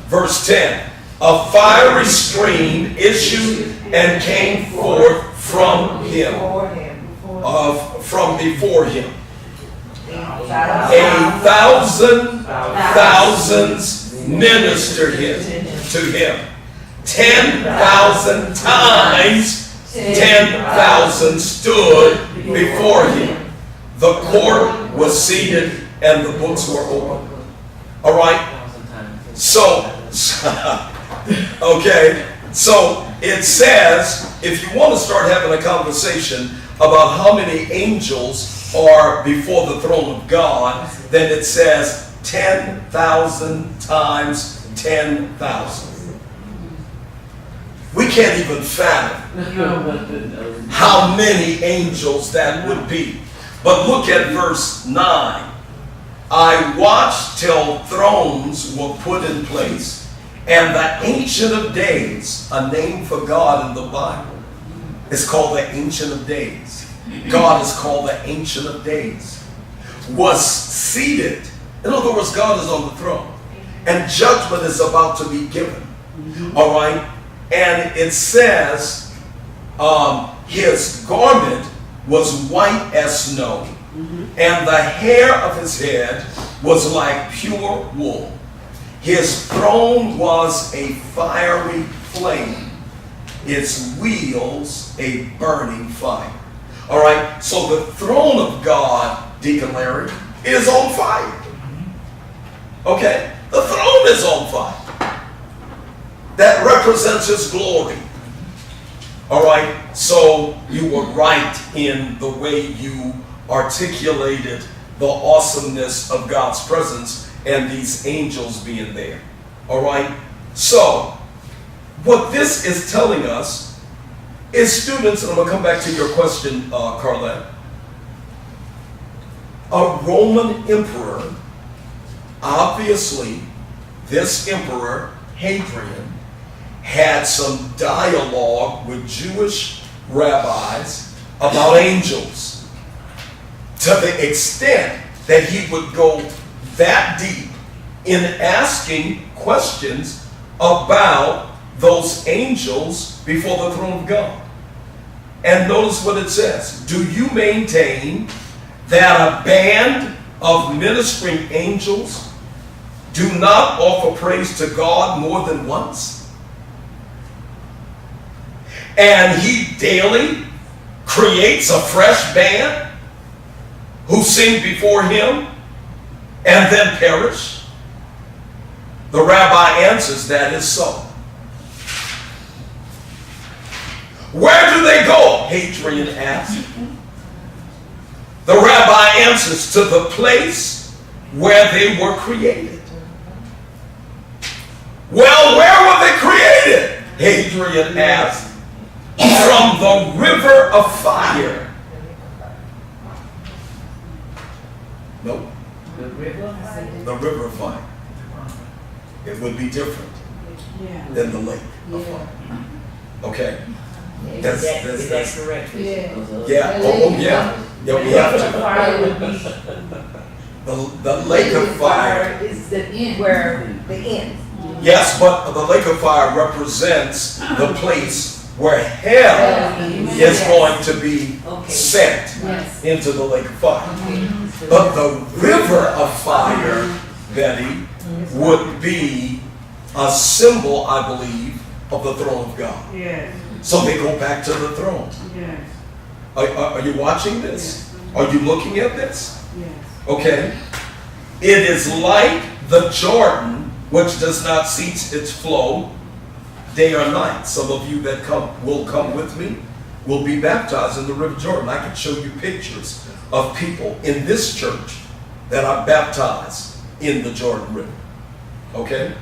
Verse 10. A fiery stream issued and came forth from him. From before him. 1,000 thousands ministered to him. 10,000 times 10,000 stood before him. The court was seated and the books were open. All right. So, okay. So it says, if you want to start having a conversation about how many angels are before the throne of God, then it says 10,000 times 10,000. We can't even fathom how many angels that would be. But look at verse 9. I watched till thrones were put in place, and the Ancient of Days, a name for God in the Bible, is called the Ancient of Days. God is called the Ancient of Days. Was seated. In other words, God is on the throne. And judgment is about to be given. All right? And it says, his garment was white as snow, and the hair of his head was like pure wool. His throne was a fiery flame, its wheels a burning fire. All right, so the throne of God, Deacon Larry, is on fire. Okay, the throne is on fire. That represents his glory. All right, so you were right in the way you articulated the awesomeness of God's presence and these angels being there. All right, so what this is telling us is, students, and I'm going to come back to your question, Carlette. A Roman emperor, obviously, this emperor, Hadrian, had some dialogue with Jewish rabbis about angels. to the extent that he would go that deep in asking questions about those angels before the throne of God. And notice what it says. Do you maintain that a band of ministering angels do not offer praise to God more than once? And he daily creates a fresh band who sing before him and then perish? The rabbi answers, that is so. Where do they go? Hadrian asked. The rabbi answers, to the place where they were created. Well, where were they created? Hadrian asked. From the river of fire. Nope. The river. The river of fire. It would be different Yeah. than the lake of fire. Okay? Is That's- that that's- that's- correct? Yeah. Yeah, oh yeah. Yeah, we have to. Fire would be The lake of fire. is the end. Where the end. Yes, but the lake of fire represents the place where hell is going to be okay. sent Yes. into the lake of fire. But the river of fire, Betty, would be a symbol, I believe, of the throne of God. Yes. So they go back to the throne. Yes. Are you watching this? Are you looking at this? Yes. Okay. It is like the Jordan, which does not cease its flow day or night. Some of you that will come with me will be baptized in the River Jordan. I can show you pictures of people in this church that are baptized in the Jordan River. Okay?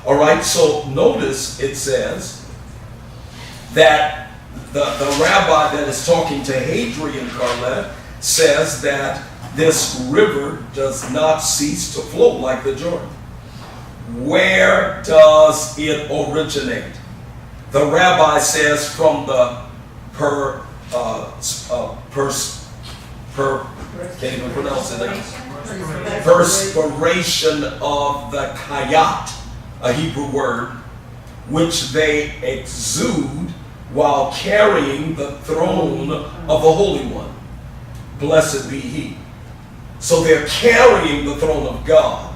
All right, so notice it says that the rabbi that is talking to Hadrian, Carlette, says that this river does not cease to flow like the Jordan. Where does it originate? The rabbi says from the can't even pronounce it now. Perspiration of the kayat, a Hebrew word, which they exude while carrying the throne of the Holy One. Blessed be He. So they're carrying the throne of God.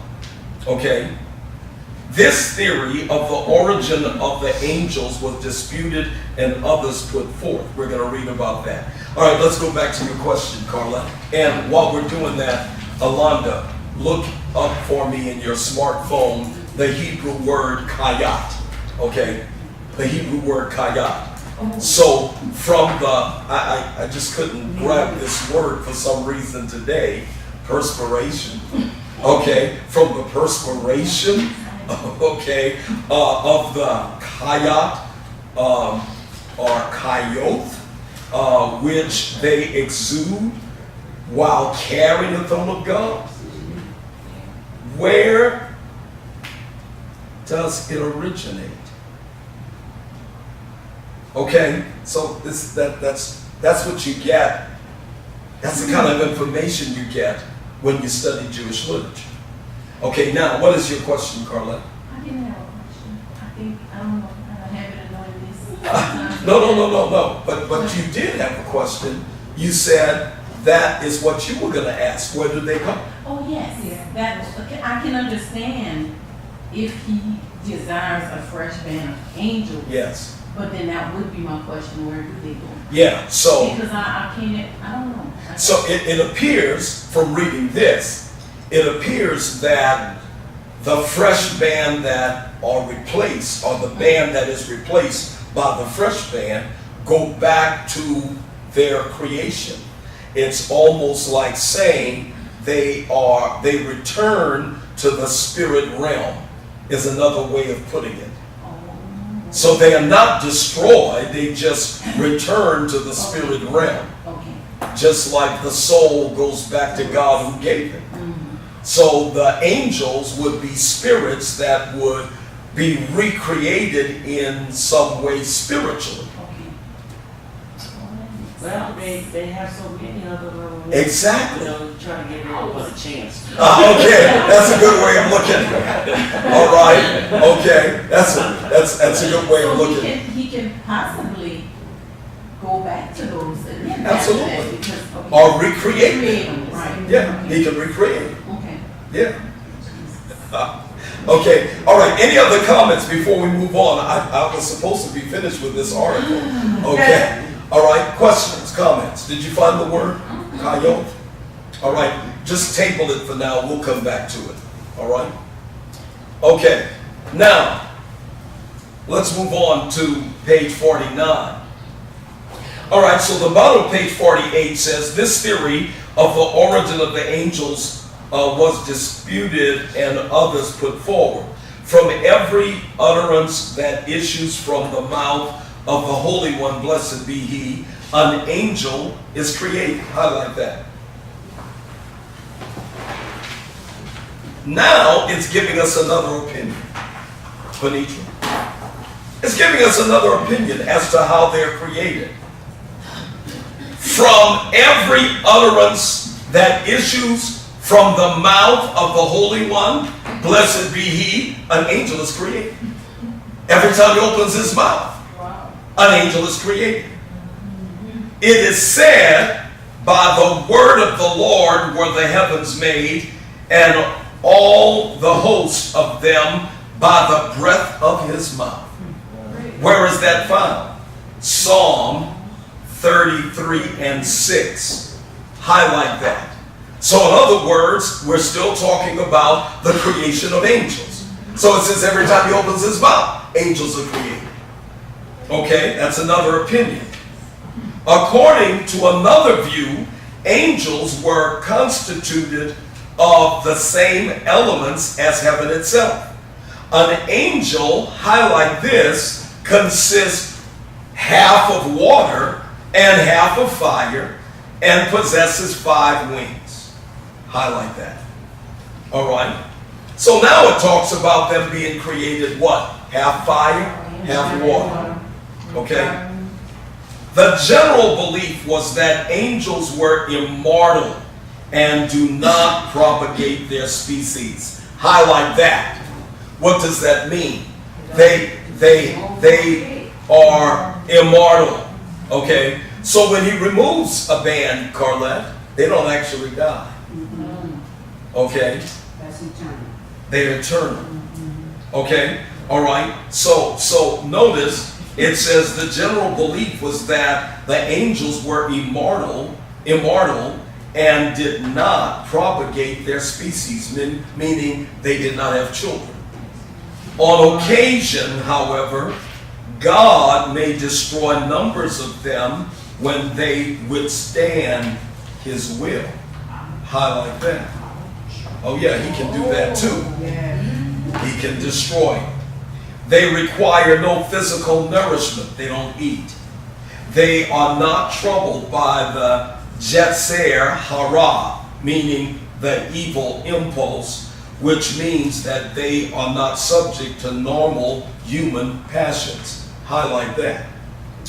Okay? This theory of the origin of the angels was disputed and others put forth. We're going to read about that. All right, let's go back to your question, Carla. And while we're doing that, Alonda, look up for me in your smartphone the Hebrew word kayat. Okay? The Hebrew word kayat. So from the, I just couldn't grab this word for some reason today, perspiration. Okay? From the perspiration, okay, of the kayat or kayoth, which they exude while carrying the throne of God. Where does it originate? Okay, so that's what you get. That's the kind of information you get when you study Jewish literature. Okay, now what is your question, Carla? I didn't have a question. I think, I don't know, I have a habit of knowing this. No. But you did have a question. You said that is what you were going to ask. Where did they come? Oh, yes, that, okay, I can understand if he desires a fresh band of angels. Yes. But then that would be my question, where do they go? Yeah, so Because I can't, I don't know. so it appears from reading this, it appears that the fresh band that are replaced, or the band that is replaced by the fresh band, go back to their creation. It's almost like saying they return to the spirit realm, is another way of putting it. So they are not destroyed, they just return to the spirit realm. Okay. Just like the soul goes back to God who gave it. So the angels would be spirits that would be recreated in some way spiritually. Okay. Oh, that makes Well, they have so many of them. Exactly. You know, trying to give everyone a chance. Okay, that's a good way of looking at it. All right, okay, that's a good way of So looking at it. he can possibly go back to those again. Absolutely. after that because, okay, Or recreate recreate them. them, right? Yeah, Okay. he can recreate it. Okay. Yeah. Okay, all right, any other comments before we move on? I was supposed to be finished with this article. Okay, all right, questions, comments? Did you find the word? Coyote? All right, just table it for now, we'll come back to it, all right? Okay, now, let's move on to page 49. All right, so the bottom of page 48 says, this theory of the origin of the angels was disputed and others put forward. From every utterance that issues from the mouth of the Holy One, blessed be He, an angel is created. Highlight that. Now it's giving us another opinion. Benitra. It's giving us another opinion as to how they're created. From every utterance that issues from the mouth of the Holy One, blessed be He, an angel is created. Every time he opens his mouth, an angel is created. It is said, by the word of the Lord were the heavens made, and all the host of them by the breath of his mouth. Where is that found? Psalm 33 and 6. Highlight that. So in other words, we're still talking about the creation of angels. So it says every time he opens his mouth, angels are created. Okay, that's another opinion. According to another view, angels were constituted of the same elements as heaven itself. An angel, highlight this, consists half of water and half of fire and possesses 5 wings. Highlight that. All right. So now it talks about them being created what? Half fire, half water. Okay. The general belief was that angels were immortal and do not propagate their species. Highlight that. What does that mean? They are immortal. Okay. So when he removes a band, Carlette, they don't actually die. Okay? That's eternal. They're eternal. Okay? All right? So notice it says the general belief was that the angels were immortal and did not propagate their species, meaning they did not have children. On occasion, however, God may destroy numbers of them when they withstand his will. Highlight that. Oh yeah, he can do that too. He can destroy. They require no physical nourishment. They don't eat. They are not troubled by the Yetzer Hara, meaning the evil impulse, which means that they are not subject to normal human passions. Highlight that.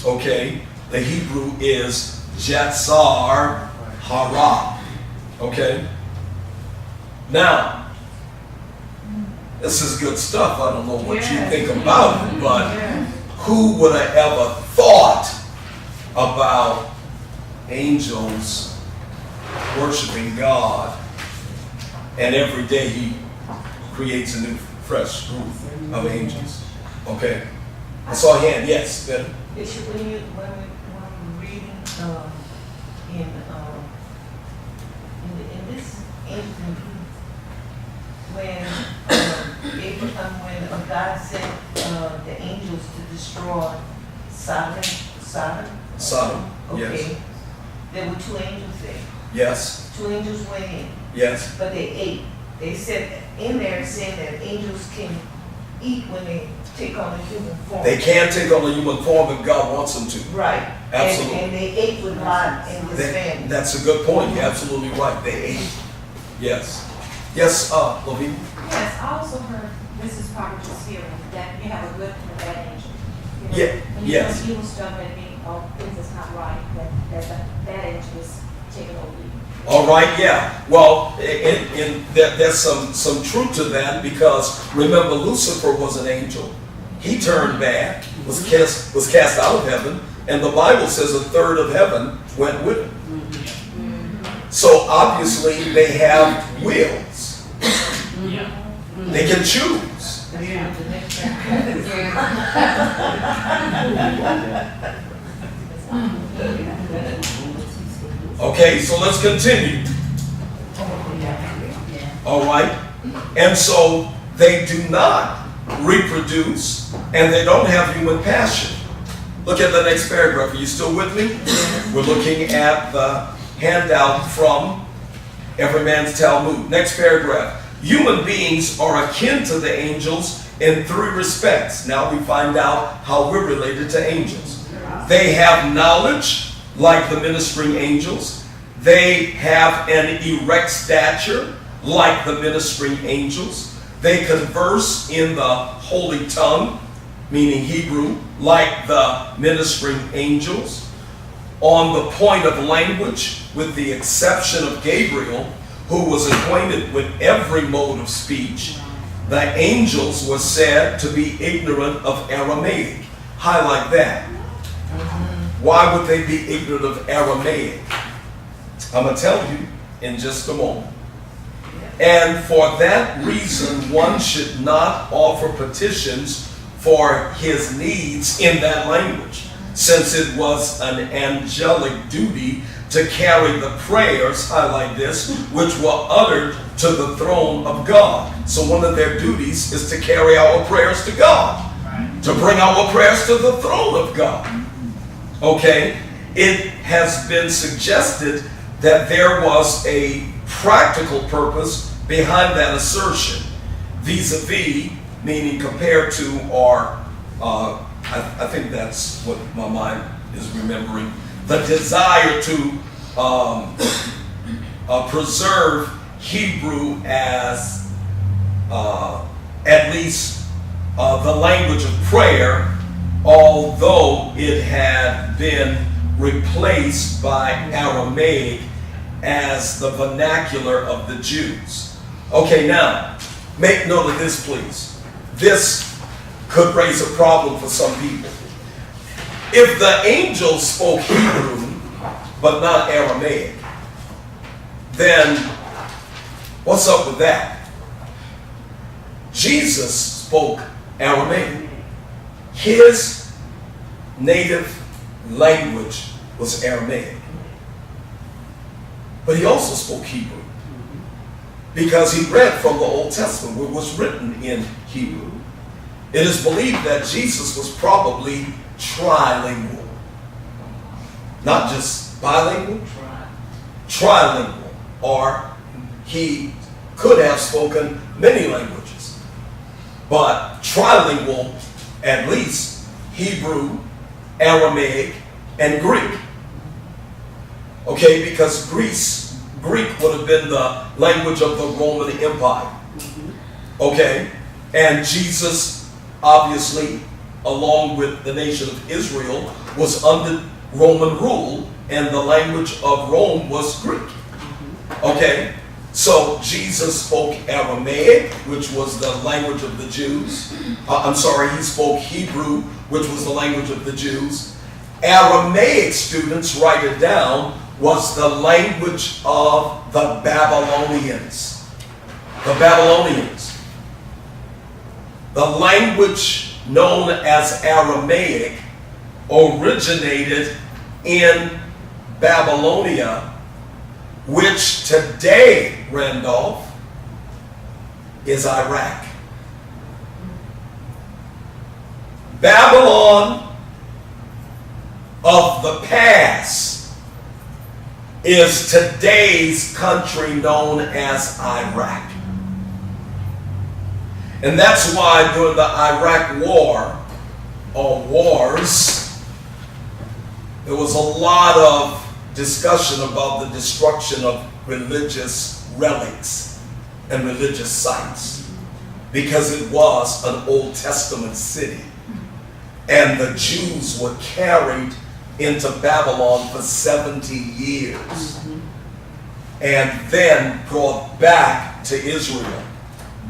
Okay? The Hebrew is Yetzer Hara. Okay? Now, this is good stuff. I don't know what you think about it, but who would have ever thought about angels worshiping God, and every day he creates a new fresh group of angels? Okay? I saw a hand. Yes, Ben. Bishop, when we're reading in this instance, when God sent the angels to destroy Sodom. Sodom. Okay. Yes. There were 2 angels there. Yes. 2 angels went in, Yes. but they ate. They said in there saying that angels can eat when they take on a human form. They can take on a human form if God wants them to. Right. Absolutely. And they ate with Lot and his family. That's a good point. You're absolutely right. They ate. Yes. Yes, Lovine? Yes, I also heard, this is part of this hearing, that you have a good and a bad angel. You know, Yeah, when you yes. do evil stuff, that means or things that's not right, that angel is taking over you. All right, yeah. Well, there's some truth to that, because remember, Lucifer was an angel. He turned bad, was cast out of heaven, and the Bible says a third of heaven went with him. So obviously they have wills. Yeah. They can choose. Okay, so let's continue. All right. And so they do not reproduce, and they don't have human passion. Look at the next paragraph. Are you still with me? We're looking at the handout from Every Man's Talmud. Next paragraph. Human beings are akin to the angels in 3 respects. Now we find out how we're related to angels. They have knowledge like the ministering angels. They have an erect stature like the ministering angels. They converse in the holy tongue, meaning Hebrew, like the ministering angels. On the point of language, with the exception of Gabriel, who was acquainted with every mode of speech, the angels were said to be ignorant of Aramaic. Highlight that. Why would they be ignorant of Aramaic? I'm going to tell you in just a moment. And for that reason, one should not offer petitions for his needs in that language, since it was an angelic duty to carry the prayers, highlight this, which were uttered to the throne of God. So one of their duties is to carry our prayers to God, to bring our prayers to the throne of God. Okay? It has been suggested that there was a practical purpose behind that assertion, vis-a-vis, meaning compared to, or I think that's what my mind is remembering, the desire to preserve Hebrew as at least the language of prayer, although it had been replaced by Aramaic as the vernacular of the Jews. Okay, now, make note of this, please. This could raise a problem for some people. If the angels spoke Hebrew, but not Aramaic, then what's up with that? Jesus spoke Aramaic. His native language was Aramaic. But he also spoke Hebrew, because he read from the Old Testament, which was written in Hebrew. It is believed that Jesus was probably trilingual. Not just bilingual, trilingual. Or he could have spoken many languages. But trilingual, at least Hebrew, Aramaic, and Greek. Okay, because Greek would have been the language of the Roman Empire. Okay, and Jesus, obviously, along with the nation of Israel, was under Roman rule, and the language of Rome was Greek. Okay, so Jesus spoke Aramaic, which was the language of the Jews. He spoke Hebrew, which was the language of the Jews. Aramaic, students, write it down, was the language of the Babylonians. The Babylonians. The language known as Aramaic originated in Babylonia, which today, Randolph, is Iraq. Babylon of the past is today's country known as Iraq. And that's why during the Iraq War, or wars, there was a lot of discussion about the destruction of religious relics and religious sites, because it was an Old Testament city. And the Jews were carried into Babylon for 70 years and then brought back to Israel.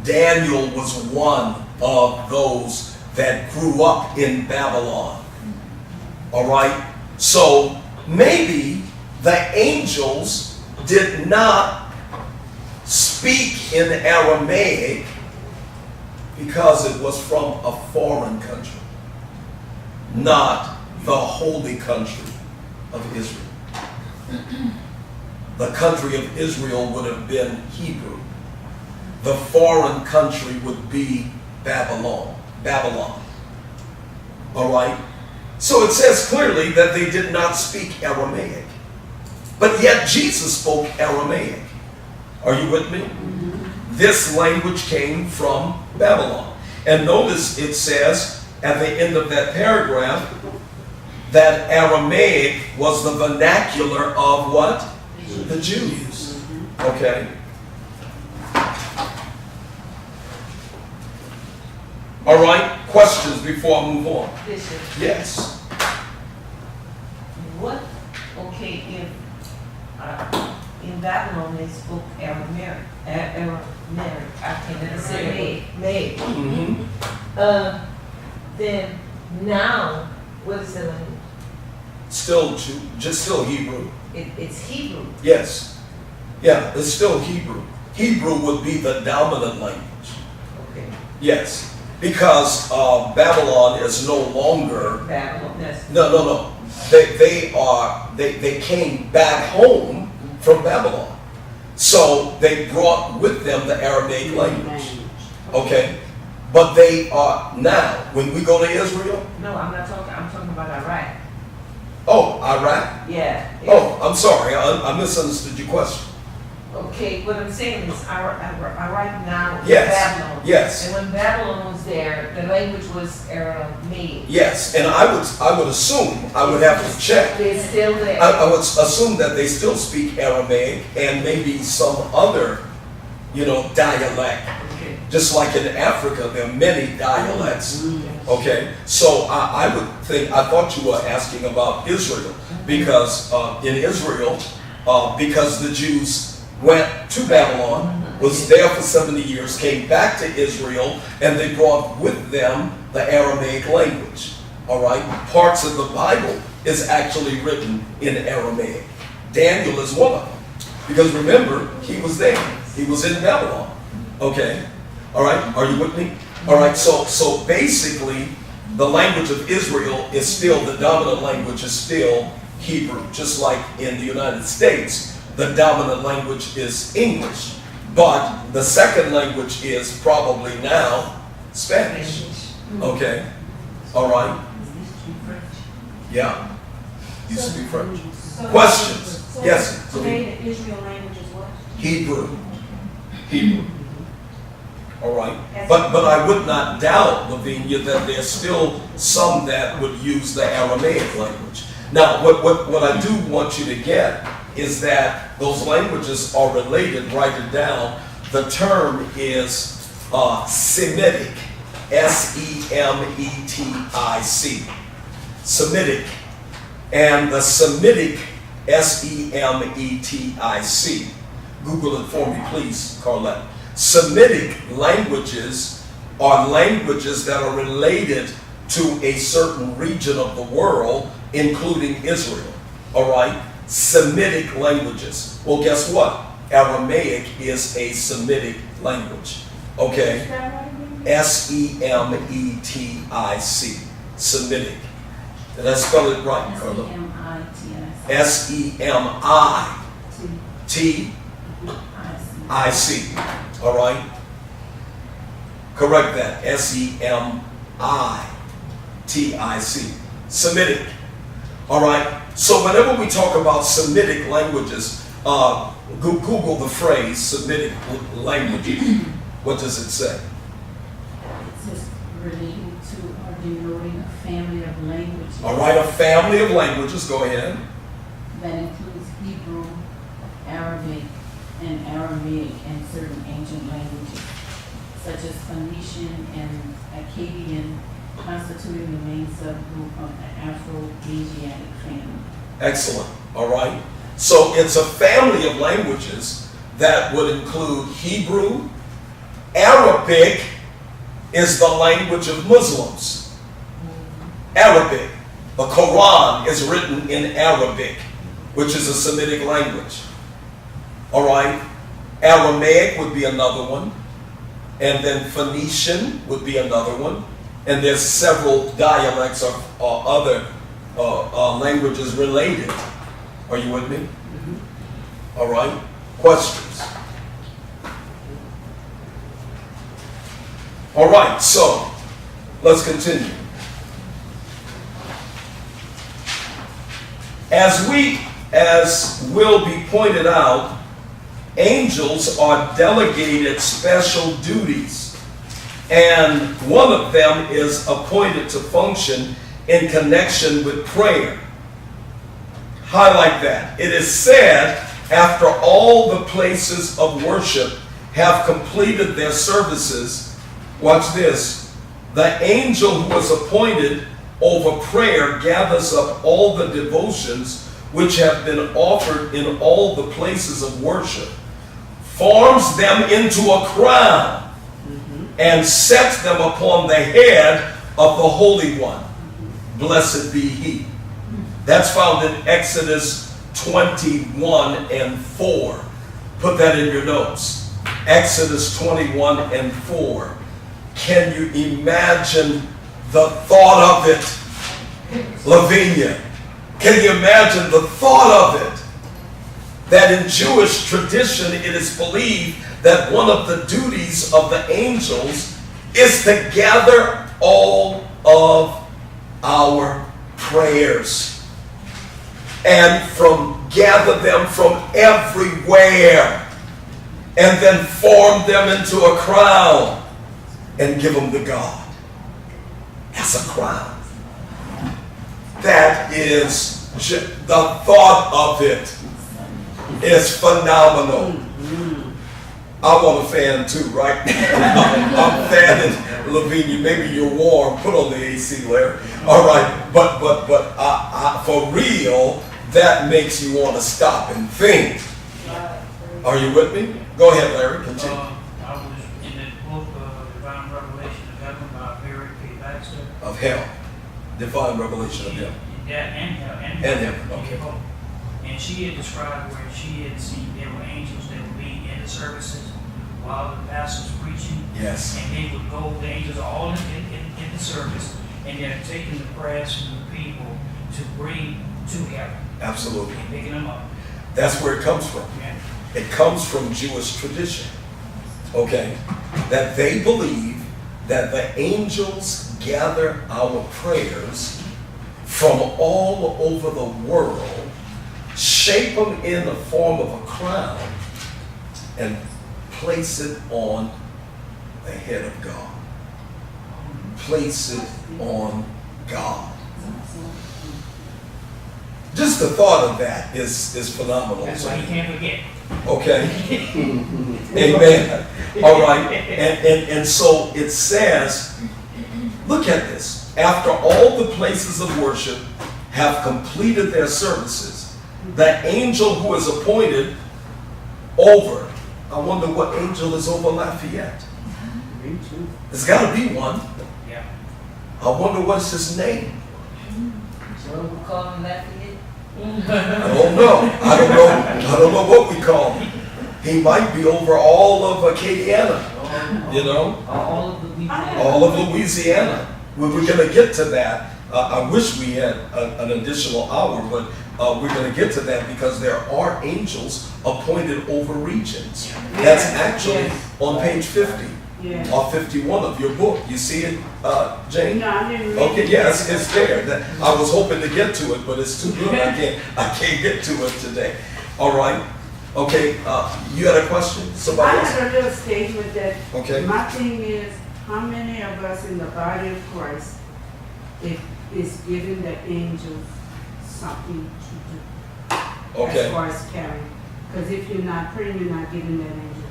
Daniel was one of those that grew up in Babylon. All right? So maybe the angels did not speak in Aramaic because it was from a foreign country, not the holy country of Israel. The country of Israel would have been Hebrew. The foreign country would be Babylon. All right? So it says clearly that they did not speak Aramaic. But yet Jesus spoke Aramaic. Are you with me? This language came from Babylon. And notice it says at the end of that paragraph that Aramaic was the vernacular of what? The Jews. Okay? All right, questions before I move on? Bishop, Yes. what, okay, if, in Babylon they spoke Aramaic, I can't say Aramaic. Mm-hmm. Then now, what is the language? Still Hebrew. It's Hebrew. Yes. Yeah, it's still Hebrew. Hebrew would be the dominant language. Okay. Yes. Because Babylon is no longer. Babylon, that's. No. They came back home from Babylon. So they brought with them the Aramaic language. Okay? But they are now, when we go to Israel. No, I'm talking about Iraq. Oh, Iraq? Yeah. Oh, I'm sorry. I misunderstood your question. Okay, what I'm saying is Iraq now is Yes. Babylon. Yes. And when Babylon was there, the language was Aramaic. Yes, and I would assume, I would have to check. They're still there. I would assume that they still speak Aramaic and maybe some other, dialect. Okay. Just like in Africa, there are many dialects. Okay, so I thought you were asking about Israel because in Israel, because the Jews went to Babylon, was there for 70 years, came back to Israel, and they brought with them the Aramaic language. All right, parts of the Bible is actually written in Aramaic. Daniel is one of them, because remember, he was there. He was in Babylon. Okay, all right, are you with me? All right, so basically, the language of Israel is still, the dominant language is still Hebrew, just like in the United States. The dominant language is English, but the second language is probably now Spanish. Okay, all right. Yeah, used to be French. Questions? So Yes. today the Israel language is what? Hebrew. All right, but I would not doubt, Lavinia, that there's still some that would use the Aramaic language. Now, what I do want you to get is that those languages are related. Write it down. The term is Semitic, S-E-M-E-T-I-C, Semitic, and the Semitic, S-E-M-E-T-I-C. Google it for me, please, Carlette. Semitic languages are languages that are related to a certain region of the world, including Israel. All right? Semitic languages. Well, guess what? Aramaic is a Semitic language. Okay? S-E-M-E-T-I-C. Semitic. Did I spell it right, Carla? S-E-M-I-T-I-C. All right? Correct that. S-E-M-I-T-I-C. Semitic. All right? So whenever we talk about Semitic languages, Google the phrase Semitic languages. What does it say? It's just relating to or denoting a family of languages. All right, a family of languages. Go ahead. That includes Hebrew, Arabic, and Aramaic, and certain ancient languages, such as Phoenician and Akkadian, constituting the main subgroup of the Afro-Asiatic family. Excellent, all right? So it's a family of languages that would include Hebrew. Arabic is the language of Muslims. Arabic. The Quran is written in Arabic, which is a Semitic language. All right? Aramaic would be another one. And then Phoenician would be another one. And there's several dialects or other languages related. Are you with me? All right. Questions? All right, so let's continue. As will be pointed out, angels are delegated special duties, and one of them is appointed to function in connection with prayer. Highlight that. It is said, after all the places of worship have completed their services, watch this, the angel who was appointed over prayer gathers up all the devotions which have been offered in all the places of worship, forms them into a crown, and sets them upon the head of the Holy One. Blessed be He. That's found in Exodus 21:4. Put that in your notes. Exodus 21:4. Can you imagine the thought of it? Lavinia, can you imagine the thought of it? That in Jewish tradition it is believed that one of the duties of the angels is to gather all of our prayers and gather them from everywhere and then form them into a crown and give them to God. That's a crown. That is, the thought of it is phenomenal. I want a fan too, right? I'm fanning Lavinia. Maybe you're warm. Put on the AC, Larry. All right, but for real, that makes you want to stop and think. Are you with me? Go ahead, Larry. Continue. I was in the book Divine Revelation of Heaven by Mary K. Baxter. Of hell. Divine revelation of hell. Yeah, and hell. And heaven, okay. And she had described where she had seen there were angels that would be in the services while the pastor was preaching. Yes. And they would go, the angels are all in the service, and they're taking the prayers from the people to bring to heaven. Absolutely. And picking them up. That's where it comes from. Yeah. It comes from Jewish tradition. Okay? That they believe that the angels gather our prayers from all over the world, shape them in the form of a crown, and place it on the head of God. Place it on God. Just the thought of that is phenomenal. That's why you can't forget. Okay. Amen. All right. And so it says, look at this. After all the places of worship have completed their services, the angel who is appointed over, I wonder what angel is over Lafayette. There's got to be one. Yeah. I wonder what's his name. So we call him Lafayette? I don't know. I don't know what we call him. He might be over all of Acadiana, you know, All of Louisiana. all of Louisiana. We're going to get to that. I wish we had an additional hour, but we're going to get to that because there are angels appointed over regions. That's actually on page 50 or 51 of your book. You see it, Jane? No, I didn't read Okay, it. yes, it's there. I was hoping to get to it, but it's too good. I can't get to it today. All right. Okay, you had a question? I Somebody else? had a little statement that Okay. my thing is, how many of us in the body of Christ is giving the angels something to do? Okay. As far as carrying. Because if you're not praying, you're not giving that angel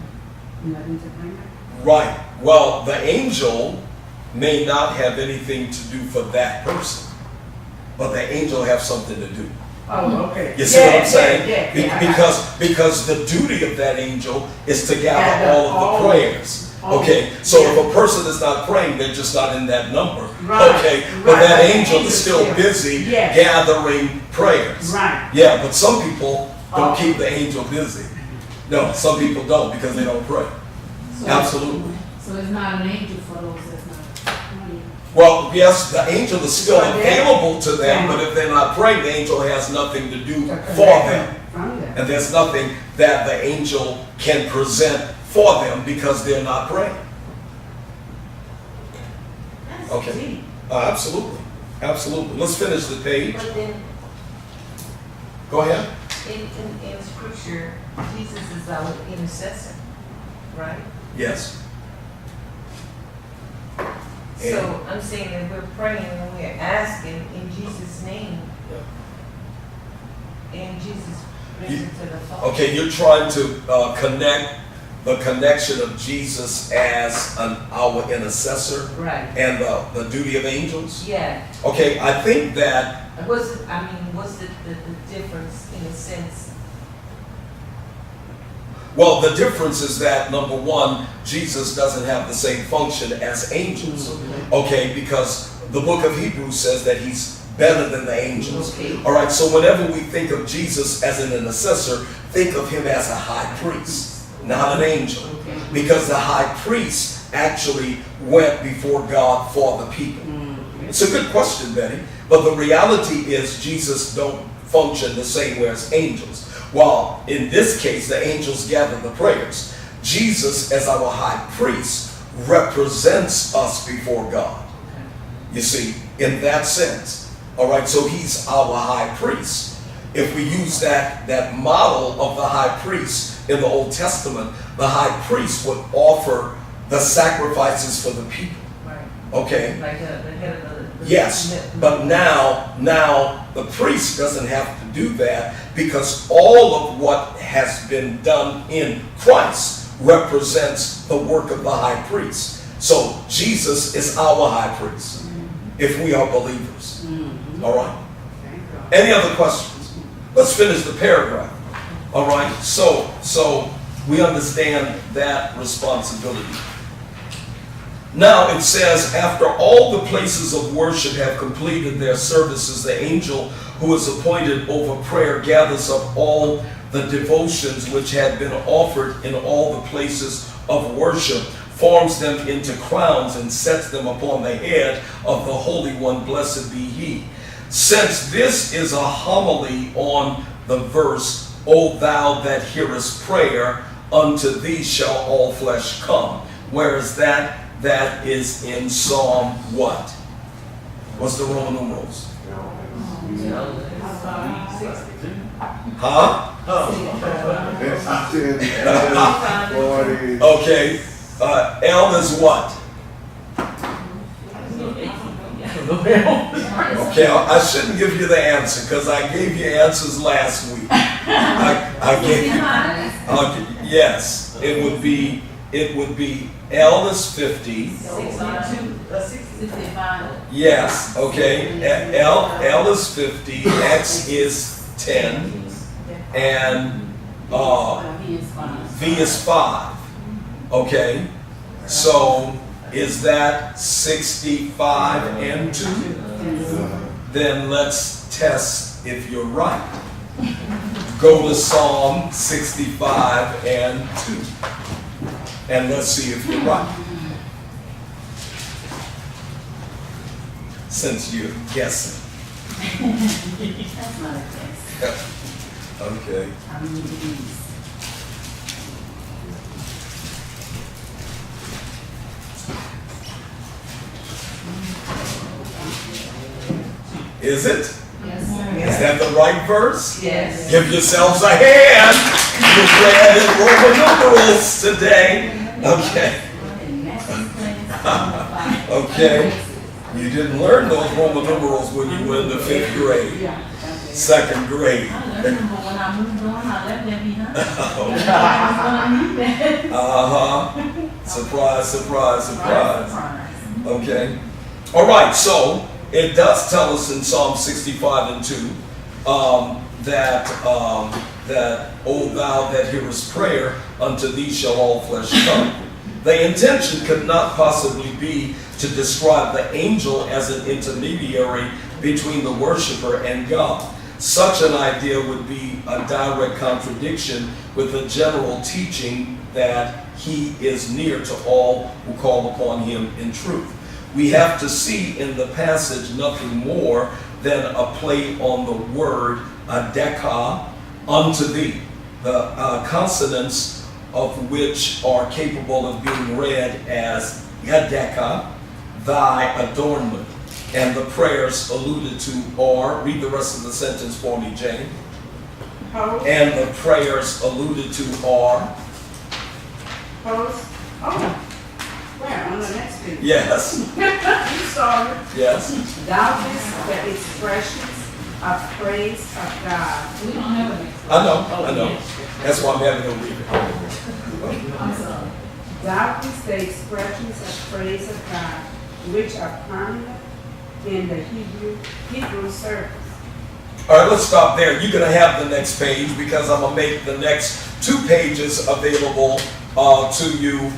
nothing to bring up. Right. Well, the angel may not have anything to do for that person, but the angel have something to do. Oh, okay. You see what I'm saying? Yeah, Be- yeah, I got because the duty of that angel is to gather Gather all of the all- prayers. all- Okay, so yeah. if a person is not praying, they're just not in that number. Right, Okay, but right, that but the angel is angel's still still- busy Yes. gathering prayers. Right. Yeah, but some people don't Oh. keep the angel busy. No, some people don't because they don't pray. So- Absolutely. So it's not an angel for those that's not praying. Well, yes, the angel is still But they're- available to them, Yeah. but if they're not praying, the angel has nothing to do To for collect them. From them. And there's nothing that the angel can present for them because they're not praying. That's Okay. deep. Absolutely, absolutely. Let's finish the page. But then, Go ahead. in scripture, Jesus is our intercessor, right? Yes. So I'm saying that we're praying and we're asking in Jesus' name. And Jesus brings it to the Father. Okay, you're trying to connect the connection of Jesus as our intercessor Right. and the duty of angels. Yeah. Okay, I think that What's the difference in a sense? well, the difference is that, number one, Jesus doesn't have the same function as angels. Okay, because the book of Hebrews says that he's better than the angels. Okay. All right, so whenever we think of Jesus as an intercessor, think of him as a high priest, not an angel. Because the high priest actually went before God for the people. It's a good question, Betty. But the reality is Jesus don't function the same way as angels. While in this case, the angels gather the prayers. Jesus, as our high priest, represents us before God. You see, in that sense. All right, so he's our high priest. If we use that model of the high priest in the Old Testament, the high priest would offer the sacrifices for the people. Right. Okay? Like the head of the. Yes, but now the priest doesn't have to do that because all of what has been done in Christ represents the work of the high priest. So Jesus is our high priest if we are believers. All right. Any other questions? Let's finish the paragraph. All right. So we understand that responsibility. Now it says, after all the places of worship have completed their services, the angel who is appointed over prayer gathers up all the devotions which had been offered in all the places of worship, forms them into crowns, and sets them upon the head of the Holy One, blessed be he. Since this is a homily on the verse, O thou that hearest prayer, unto thee shall all flesh come. Whereas that is in Psalm what? What's the Roman numerals? Huh? Okay. L is what? Okay, I shouldn't give you the answer because I gave you answers last week. I gave you. Yes, it would be L is 50. 65. Yes, okay. L is 50. X is 10, and He is fine. V is 5. Okay, so is that 65 and 2? Then let's test if you're right. Go to Psalm 65 and 2. And let's see if you're right. Since you're guessing. That's not a test. Okay. I'm in these. Is it? Yes, Is that the right verse? Yes. Give yourselves a hand. You read in Roman numerals today. Okay. Okay. You didn't learn those Roman numerals when you were in the 5th grade, 2nd grade. I learned them, but when I moved on, I left them behind. Okay. I was gonna need that. Uh-huh. Surprise, surprise, surprise. Okay? All right, so it does tell us in Psalm 65 and 2 that, O thou that hearest prayer, unto thee shall all flesh come. The intention could not possibly be to describe the angel as an intermediary between the worshiper and God. Such an idea would be a direct contradiction with the general teaching that he is near to all who call upon him in truth. We have to see in the passage nothing more than a play on the word adeka, unto thee, the consonants of which are capable of being read as yadeka, thy adornment. And the prayers alluded to are, read the rest of the sentence for me, Jane. Host, And the prayers alluded to are, host, oh, where, on the next page? yes, I'm sorry. yes. Doubtless the expressions of praise of God. We don't have an expression. I know. That's why I'm having to read it. I'm sorry. Doubtless the expressions of praise of God, which are permanent in the Hebrew service. All right, let's stop there. You're going to have the next page because I'm going to make the next 2 pages available to you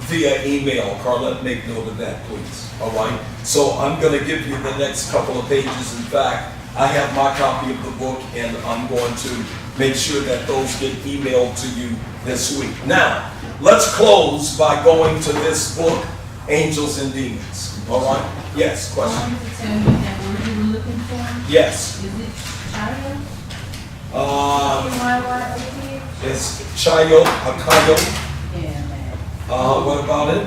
via email. Carla, make note of that, please. All right? So I'm going to give you the next couple of pages. In fact, I have my copy of the book, and I'm going to make sure that those get emailed to you this week. Now, let's close by going to this book, Angels and Demons. All right? Yes, I question? wanted to tell you that word you were looking for, Yes. is it child? It's Chayo, Akayo. Yeah, man. What about it?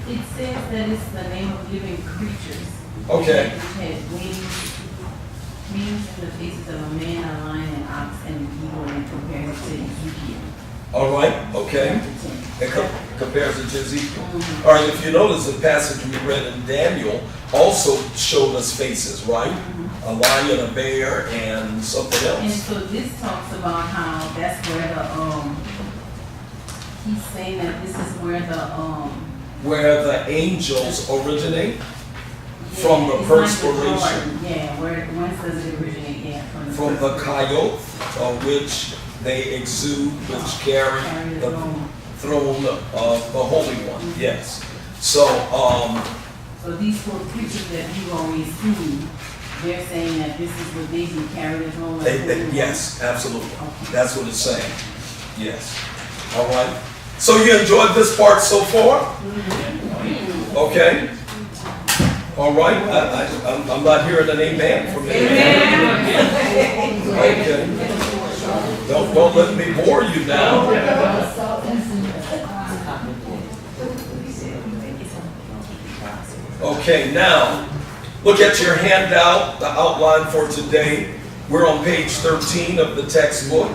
It says that it's the name of living creatures. Okay. Which has wings in the faces of a man, a lion, an ox, and an eagle, and compares it to Ezekiel. All right, okay. It compares it to Ezekiel. All right, if you notice, the passage we read in Daniel also showed us faces, right? A lion, a bear, and something And else. so this talks about how that's where the he's saying that this is where the Where the angels originate from the it's like perspiration, garden. Yeah, where does it originate? Yeah, from the coyote, which they exude, which carry the throne of the Holy One. Yes. So, So these 4 creatures that you always see, they're saying that this is what they do, carry the throne. yes, absolutely. That's what it's saying. Yes. All right. So you enjoyed this part so far? Okay. All right. I'm not hearing an amen from you. Okay. Don't let me bore you now. Okay, now, look at your handout, the outline for today. We're on page 13 of the textbook.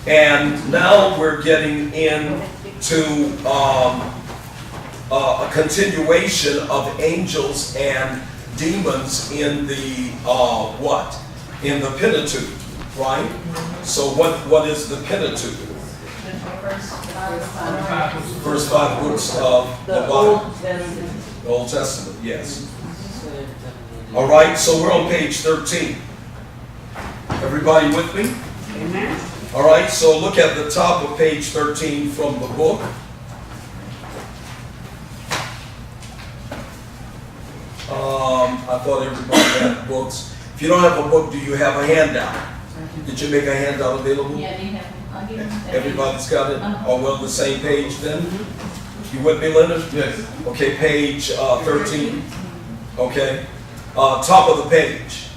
And now we're getting into a continuation of angels and demons in the, in the Pentateuch, right? So what is the Pentateuch? First 5 books of the Bible. The Old Testament, yes. All right, so we're on page 13. Everybody with me? Amen. All right, so look at the top of page 13 from the book. I thought everybody had books. If you don't have a book, do you have a handout? Did you make a handout available? Yeah, they have. I'll give them that. Everybody's got it? Uh-huh. All well the same page then? You with me, Linda? Yes. Okay, page 13. Okay. Top of the page.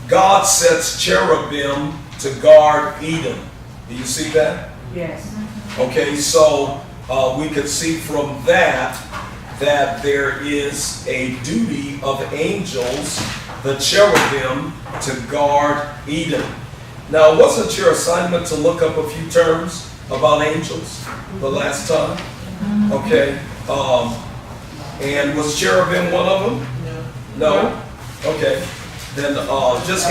God sets cherubim to guard Eden. Do you see that? Yes. Okay, so we could see from that there is a duty of angels, the cherubim, to guard Eden. Now, wasn't your assignment to look up a few terms about angels the last time? Okay. And was cherubim one of them? No. Okay. Then just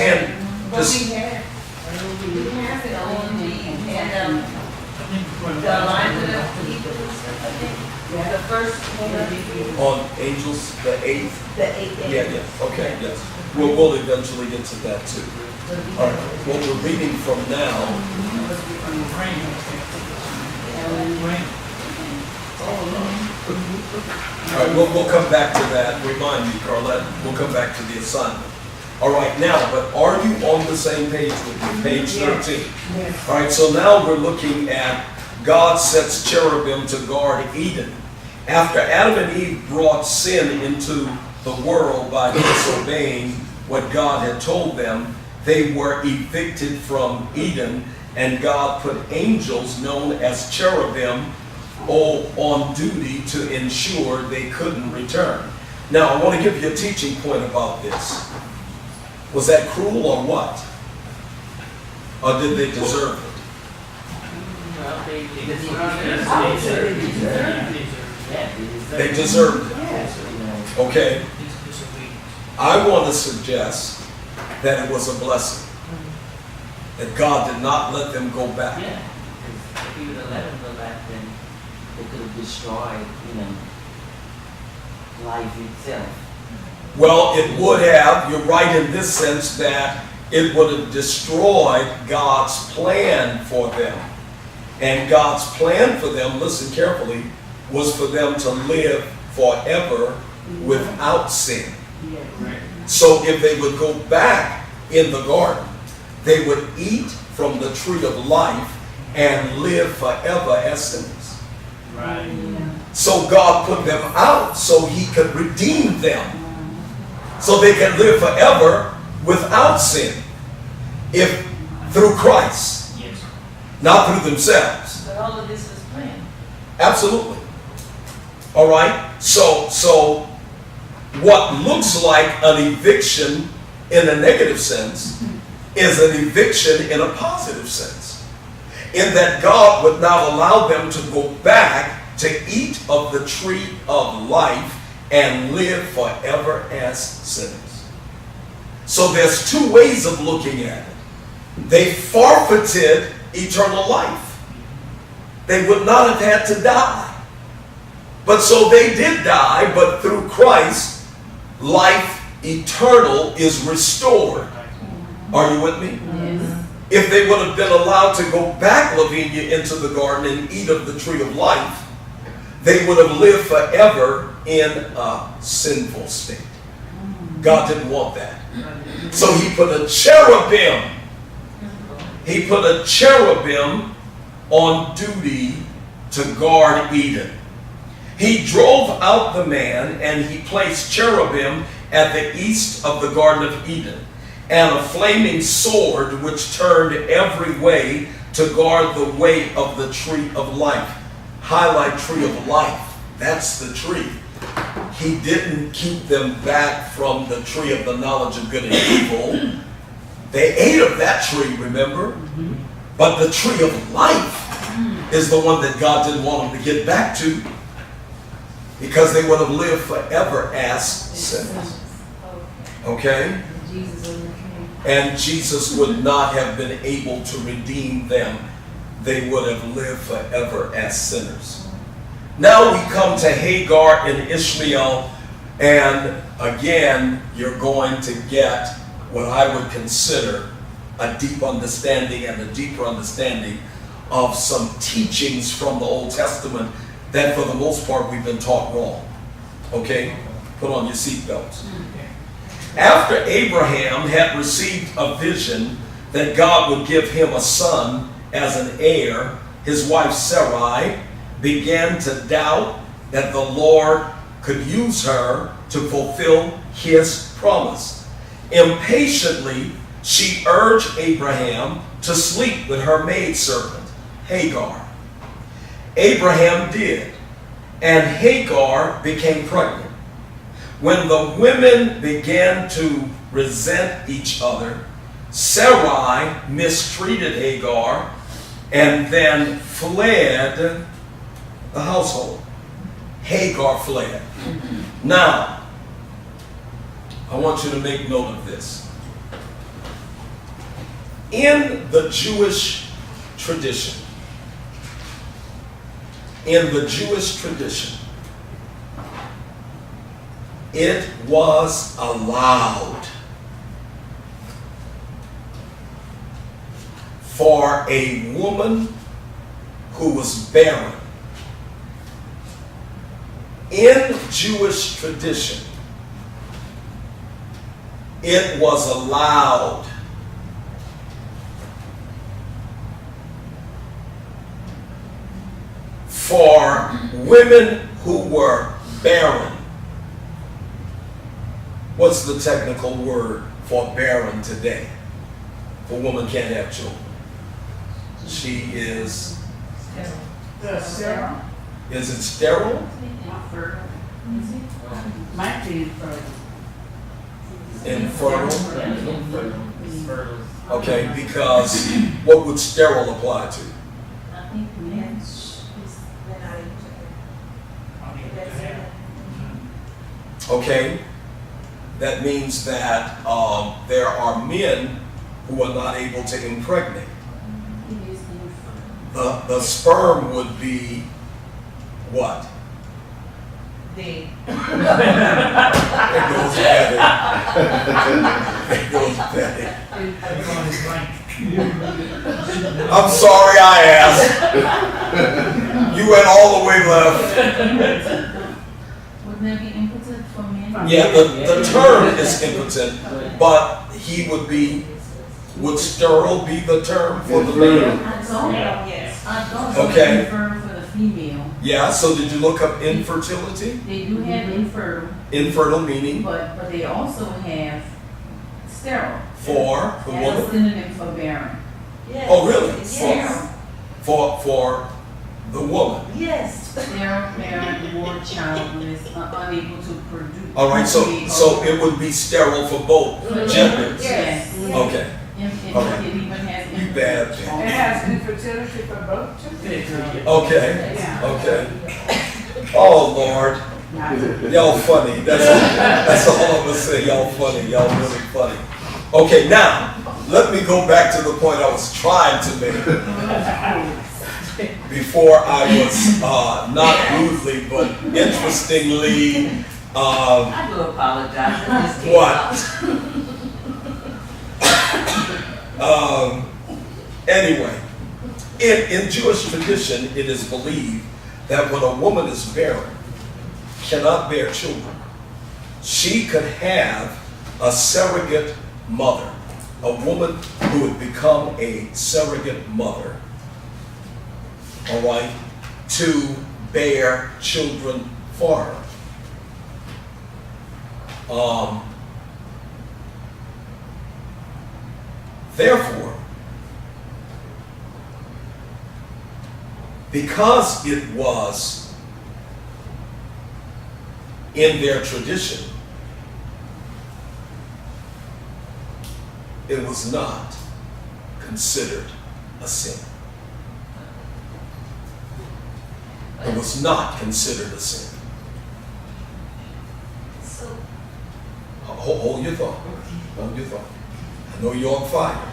The alignment of Hebrews, I think. The first one, On angels, the 8th? the eighth. Yeah, yeah, okay, yes. We'll eventually get to that too. All right, what we're reading from now, all right, we'll come back to that. Remind me, Carlette, we'll come back to the assignment. All right, now, but are you on the same page with me? Page 13. All right, so now we're looking at God sets cherubim to guard Eden. After Adam and Eve brought sin into the world by disobeying what God had told them, they were evicted from Eden, and God put angels known as cherubim on duty to ensure they couldn't return. Now, I want to give you a teaching point about this. Was that cruel or what? Or did they deserve it? Well, they I would say they deserve it. They deserved it. Okay? I want to suggest that it was a blessing. That God did not let them go back. Yeah, because if he would have let them go back, then it could have destroyed, life itself. Well, it would have. You're right in this sense that it would have destroyed God's plan for them. And God's plan for them, listen carefully, was for them to live forever without sin. So if they would go back in the garden, they would eat from the tree of life and live forever as sinners. Right. So God put them out so he could redeem them. So they can live forever without sin. If through Christ, Yes. not through themselves. But all of this is planned. Absolutely. All right. So what looks like an eviction in a negative sense is an eviction in a positive sense. In that God would not allow them to go back to eat of the tree of life and live forever as sinners. So there's two ways of looking at it. They forfeited eternal life. They would not have had to die. But so they did die, but through Christ, life eternal is restored. Are you with me? Yes. If they would have been allowed to go back, Lavinia, into the garden and eat of the tree of life, they would have lived forever in a sinful state. God didn't want that. So he put a cherubim. He put a cherubim on duty to guard Eden. He drove out the man, and he placed cherubim at the east of the Garden of Eden, and a flaming sword which turned every way to guard the way of the tree of life. Highlight tree of life. That's the tree. He didn't keep them back from the tree of the knowledge of good and evil. They ate of that tree, remember? But the tree of life is the one that God didn't want them to get back to, because they would have lived forever as sinners. Okay? And Jesus would not have been able to redeem them. They would have lived forever as sinners. Now we come to Hagar and Ishmael, and again, you're going to get what I would consider a deep understanding and a deeper understanding of some teachings from the Old Testament that for the most part we've been taught wrong. Okay? Put on your seatbelts. After Abraham had received a vision that God would give him a son as an heir, his wife Sarai began to doubt that the Lord could use her to fulfill his promise. Impatiently, she urged Abraham to sleep with her maidservant, Hagar. Abraham did, and Hagar became pregnant. When the women began to resent each other, Sarai mistreated Hagar and then fled the household. Hagar fled. Now, I want you to make note of this. In the Jewish tradition, in the Jewish tradition, it was allowed for a woman who was barren. In Jewish tradition, it was allowed for women who were barren. What's the technical word for barren today? If a woman can't have children, she is Sarah it sterile? might be infertile. Infertile? Okay, because what would sterile apply to? I think men. They're not able I mean, to. That's to it. have- Okay, that means that there are men who are not able to impregnate. The sperm would be what? They, It goes better. It goes better. You're on his blank. I'm sorry I asked. You went all the way left. Wouldn't that be impotent for men? Yeah, the term is impotent, but he would sterile be the term for the male? I don't. yes. I don't. Okay. Refer for the female. Yeah, so did you look up infertility? They do have infertile, Infertile meaning but they also have sterile. for the That's a woman? synonym for barren. Yes. Oh, really? Yes. For the woman. Yes. Sterile, barren, or childless, unable to produce. All right, so it would be sterile for both genders. Yes. Okay, Okay. It even has. You bad It bitch. has infertility for both too. Okay, Yeah. okay. Oh, Lord. Not- Y'all funny. That's all I'm gonna say. Y'all funny. Y'all really funny. Okay, now let me go back to the point I was trying to make before I was not rudely but interestingly. I do apologize. I just came What? out. Anyway, in Jewish tradition, it is believed that when a woman is barren, cannot bear children, she could have a surrogate mother, a woman who would become a surrogate mother, all right, to bear children for her. Therefore, because it was in their tradition, it was not considered a sin. It was not considered a sin. So, Hold your thought. Hold your thought. I know you're on fire.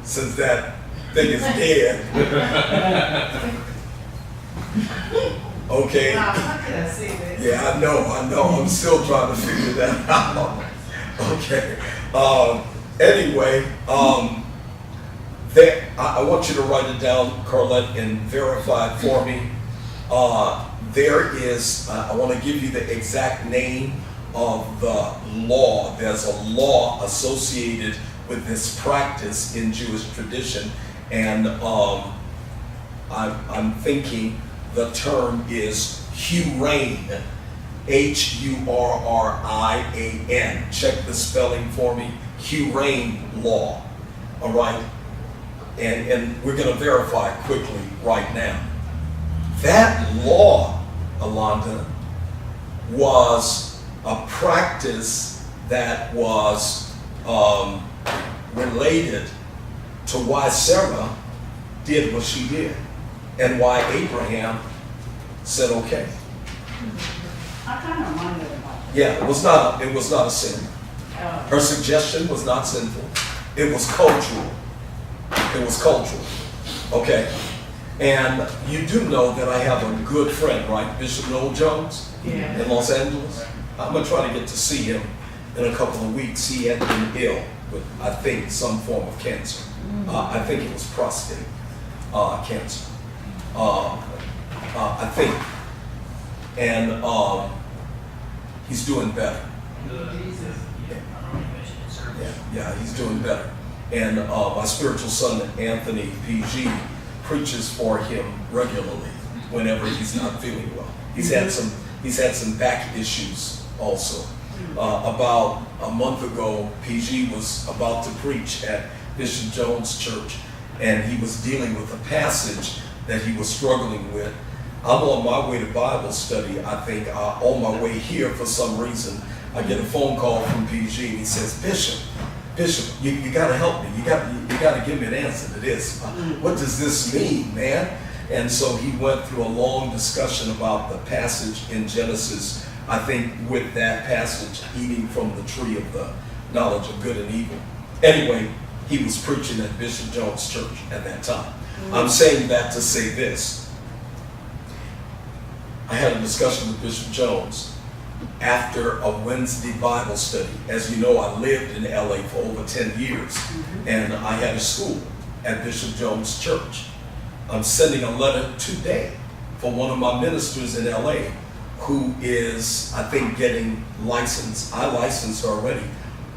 Since that thing is dead. Okay. How can I say this? Yeah, I know. I'm still trying to figure that out. Okay. Anyway, I want you to write it down, Carlette, and verify it for me. There is, I want to give you the exact name of the law. There's a law associated with this practice in Jewish tradition, and I'm thinking the term is hurrain, Hurrian. Check the spelling for me. Hurrain law. All right, and we're going to verify it quickly right now. That law, Alonda, was a practice that was related to why Sarah did what she did and why Abraham said okay. I kind of wondered about Yeah, it was not a sin. that. Her suggestion was not sinful. It was cultural. It was cultural. Okay. And you do know that I have a good friend, right? Bishop Noel Jones Yeah. in Los Angeles. I'm gonna try to get to see him in a couple of weeks. He had been ill with, I think, some form of cancer. I think it was prostate cancer. I think. And he's doing better. Yeah, he's doing better. And my spiritual son, Anthony PG, preaches for him regularly whenever he's not feeling well. He's had some back issues also. About a month ago, PG was about to preach at Bishop Jones' church, and he was dealing with a passage that he was struggling with. I'm on my way to Bible study. I think on my way here, for some reason, I get a phone call from PG, and he says, Bishop, you got to help me. You got to give me an answer to this. What does this mean, man? And so he went through a long discussion about the passage in Genesis. I think with that passage, eating from the tree of the knowledge of good and evil. Anyway, he was preaching at Bishop Jones' church at that time. I'm saying that to say this. I had a discussion with Bishop Jones after a Wednesday Bible study. As you know, I lived in LA for over 10 years, and I had a school at Bishop Jones' church. I'm sending a letter today for one of my ministers in LA who is, I think, getting licensed. I licensed her already,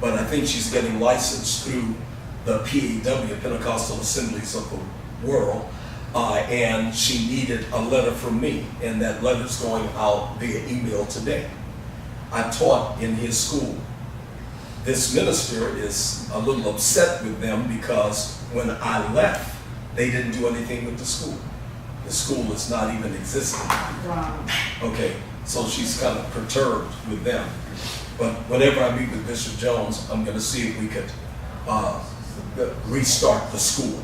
but I think she's getting licensed through the PAW, Pentecostal Assemblies of the World, and she needed a letter from me, and that letter's going out via email today. I taught in his school. This minister is a little upset with them because when I left, they didn't do anything with the school. The school is not even existing. Wow. Okay, so she's kind of perturbed with them. But whenever I meet with Bishop Jones, I'm going to see if we could restart the school.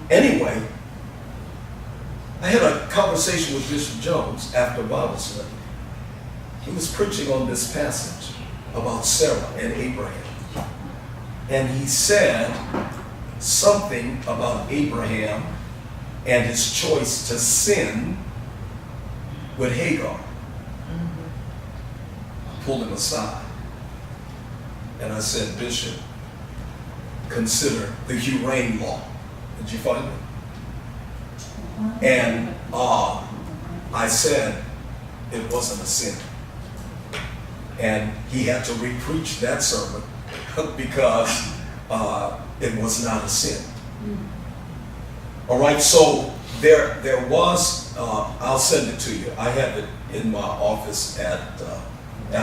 Anyway, I had a conversation with Bishop Jones after Bible study. He was preaching on this passage about Sarah and Abraham. And he said something about Abraham and his choice to sin with Hagar. I pulled him aside and I said, Bishop, consider the Hurain law. Did you find it? And I said it wasn't a sin. And he had to re-preach that sermon because it was not a sin. All right, so there was, I'll send it to you. I have it in my office at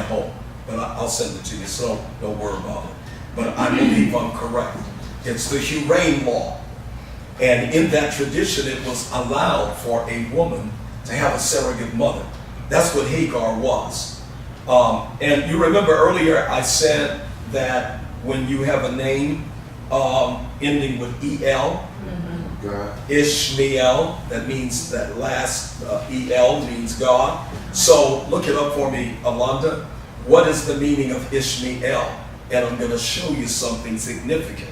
home, but I'll send it to you, so don't worry about it. But I believe I'm correct. It's the Hurain law. And in that tradition, it was allowed for a woman to have a surrogate mother. That's what Hagar was. And you remember earlier I said that when you have a name ending with E-L, Ishmael, that means that last E-L means God. So look it up for me, Alonda. What is the meaning of Ishmael? And I'm going to show you something significant.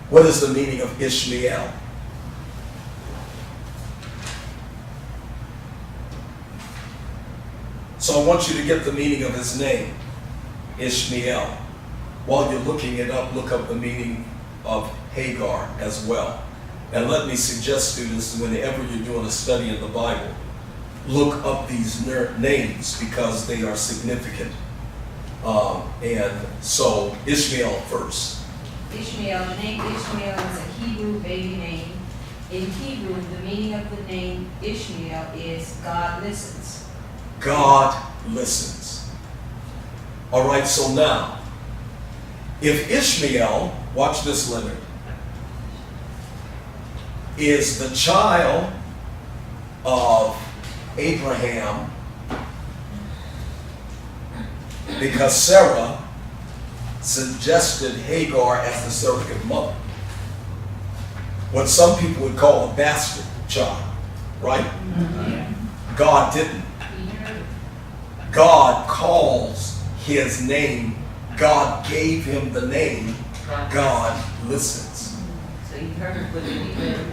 What is the meaning of Ishmael? So I want you to get the meaning of his name, Ishmael. While you're looking it up, look up the meaning of Hagar as well. And let me suggest, students, whenever you're doing a study in the Bible, look up these names because they are significant. And so Ishmael first. Ishmael, the name Ishmael is a Hebrew baby name. In Hebrew, the meaning of the name Ishmael is God listens. God listens. All right, so now, if Ishmael, watch this, Leonard, is the child of Abraham because Sarah suggested Hagar as the surrogate mother, what some people would call a bastard child, right? God didn't. God calls his name, God gave him the name, God listens. So he heard what he heard.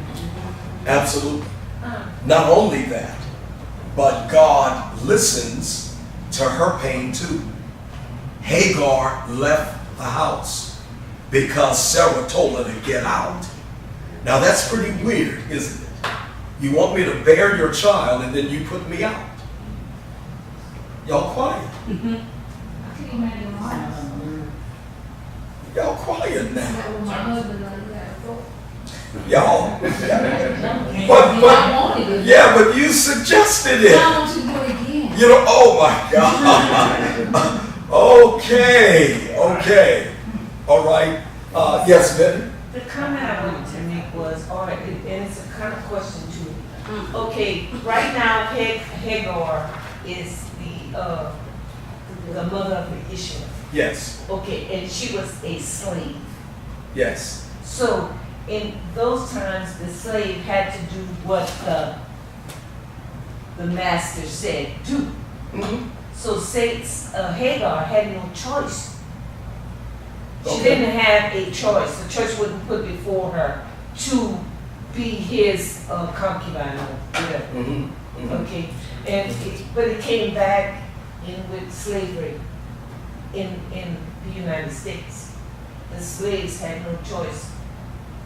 Absolutely. Not only that, but God listens to her pain too. Hagar left the house because Sarah told her to get out. Now that's pretty weird, isn't it? You want me to bear your child and then you put me out. Y'all quiet. I can imagine why. Y'all quiet now. That was my husband, I thought. Y'all. I But wanted it. yeah, but you suggested it. Why don't you do it again? You know, oh my God. Okay. All right. Yes, Betty? The comment I wanted to make was, and it's a kind of question too. Okay, right now Hagar is the mother of the Ishmael. Yes. Okay, and she was a slave. Yes. So in those times, the slave had to do what the master said do. Mhm. So Hagar had no choice. She Okay. didn't have a choice. The choice wasn't put before her to be his concubine or whatever. Mhm. Mhm. Okay, but it came back in with slavery in the United States. The slaves had no choice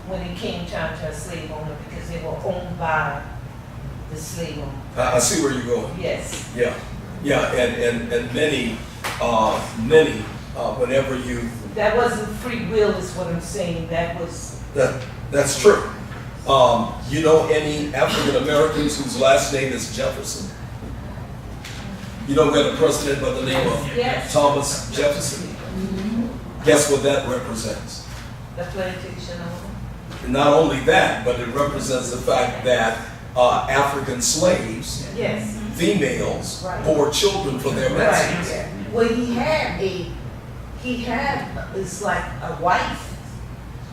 when it came time to a slave owner because they were owned by the slave owner. I see where you're going. Yes. Yeah, and many, whenever you, That wasn't free will is what I'm saying. that's true. You know any African Americans whose last name is Jefferson? You know we had a president by the name of Yes. Thomas Jefferson? Guess what that represents? The plantation owner. Not only that, but it represents the fact that African slaves, Yes. females, Right. bore children for their masters. Right. Well, it's like a wife.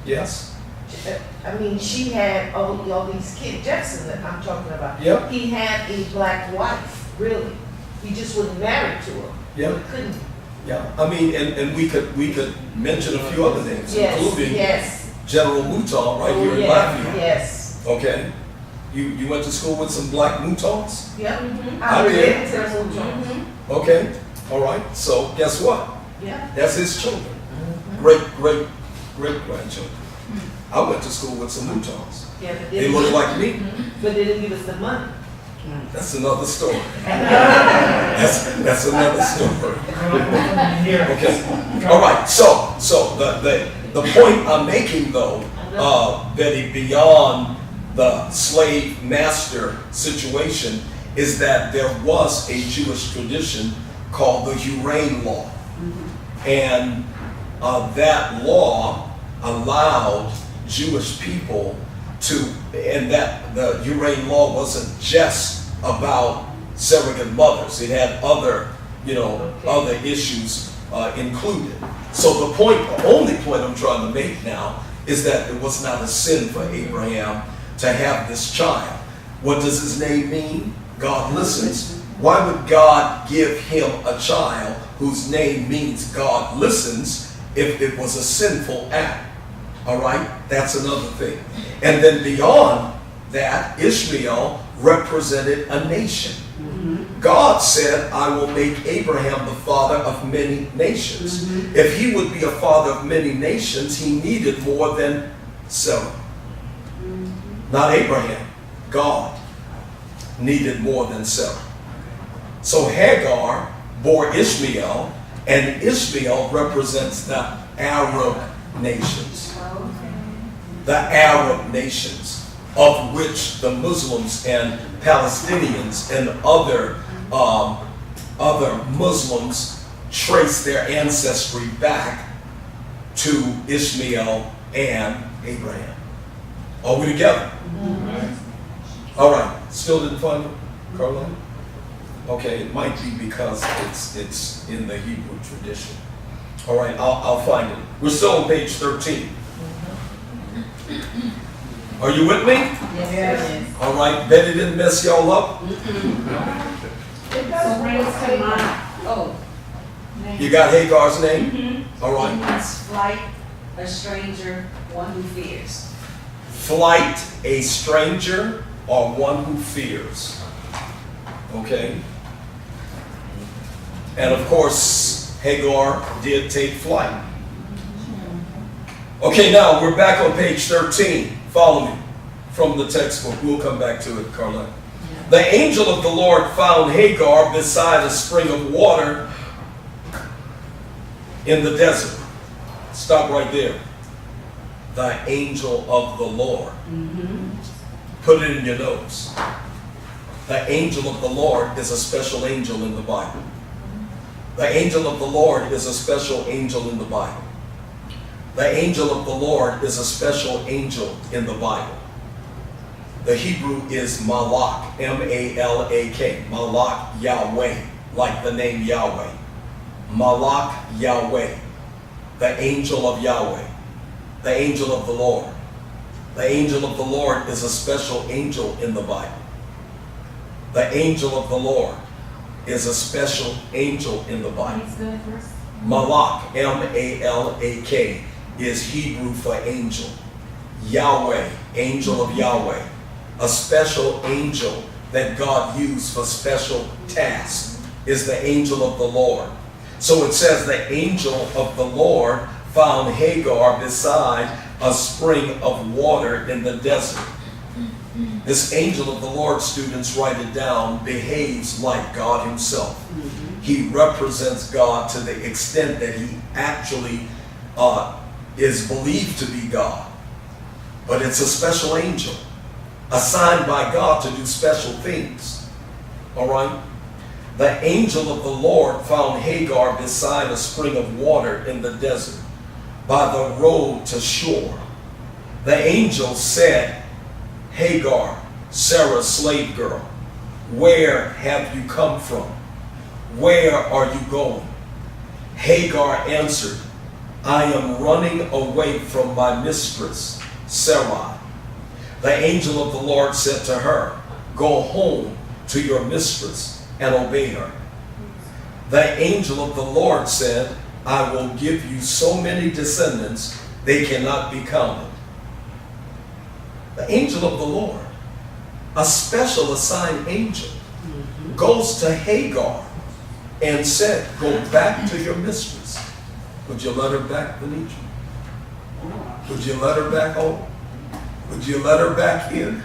Yes. I mean, she had all these kids. Jefferson that I'm talking about. Yep. He had a black wife, really. He just wasn't married to her. Yep. He couldn't. Yeah. I mean, and we could mention a few other names, including Yes. General Mouton right here in yeah. Lafayette. Yes. Okay. You went to school with some black Moutons? Yep. I I did. related to the Moutons. Okay. All right. So guess what? Yeah. That's his children. Mm-hmm. Great grandchildren. I went to school with some Moutons. Yeah, but They look like me. But they didn't give us the money. That's another story. That's another story. Okay. All right. So the point I'm making though, Betty, beyond the slave master situation, is that there was a Jewish tradition called the Urain law, and that law allowed Jewish people to, and that the Urain law wasn't just about surrogate mothers. It had other, other issues included. So the only point I'm trying to make now is that it was not a sin for Abraham to have this child. What does his name mean? God listens. Why would God give him a child whose name means God listens if it was a sinful act? All right, that's another thing. And then beyond that, Ishmael represented a nation. God said, I will make Abraham the father of many nations. If he would be a father of many nations, he needed more than Sarah. Not Abraham. God needed more than Sarah. So Hagar bore Ishmael, and Ishmael represents the Arab nations. The Arab nations, of which the Muslims and Palestinians and other Muslims trace their ancestry back to Ishmael and Abraham. Are we together? All right. Still didn't find it, Caroline? Okay, it might be because it's in the Hebrew tradition. All right, I'll find it. We're still on page 13. Are you with me? Yes. All right, Betty didn't mess y'all up. It does bring us to mind. Oh, You got Hagar's name? All it right. means flight, a stranger, one who fears. Flight, a stranger, or one who fears. Okay? And of course, Hagar did take flight. Okay, now we're back on page 13. Follow me from the textbook. We'll come back to it, Carlette. The angel of the Lord found Hagar beside a spring of water in the desert. Stop right there. The angel of the Lord. Put it in your notes. The angel of the Lord is a special angel in the Bible. The angel of the Lord is a special angel in the Bible. The angel of the Lord is a special angel in the Bible. The Hebrew is Malak, M-A-L-A-K, Malak Yahweh, like the name Yahweh. Malak Yahweh, the angel of Yahweh, the angel of the Lord. The angel of the Lord is a special angel in the Bible. The angel of the Lord is a special angel in the Bible. Malak, M-A-L-A-K, is Hebrew for angel. Yahweh, angel of Yahweh, a special angel that God used for special tasks, is the angel of the Lord. So it says the angel of the Lord found Hagar beside a spring of water in the desert. This angel of the Lord, students, write it down, behaves like God himself. He represents God to the extent that he actually is believed to be God. But it's a special angel assigned by God to do special things. All right? The angel of the Lord found Hagar beside a spring of water in the desert by the road to shore. The angel said, Hagar, Sarah's slave girl, where have you come from? Where are you going? Hagar answered, I am running away from my mistress, Sarai. The angel of the Lord said to her, go home to your mistress and obey her. The angel of the Lord said, I will give you so many descendants, they cannot be counted. The angel of the Lord, a special assigned angel, goes to Hagar and said, go back to your mistress. Would you let her back, Venetia? Would you let her back home? Would you let her back in?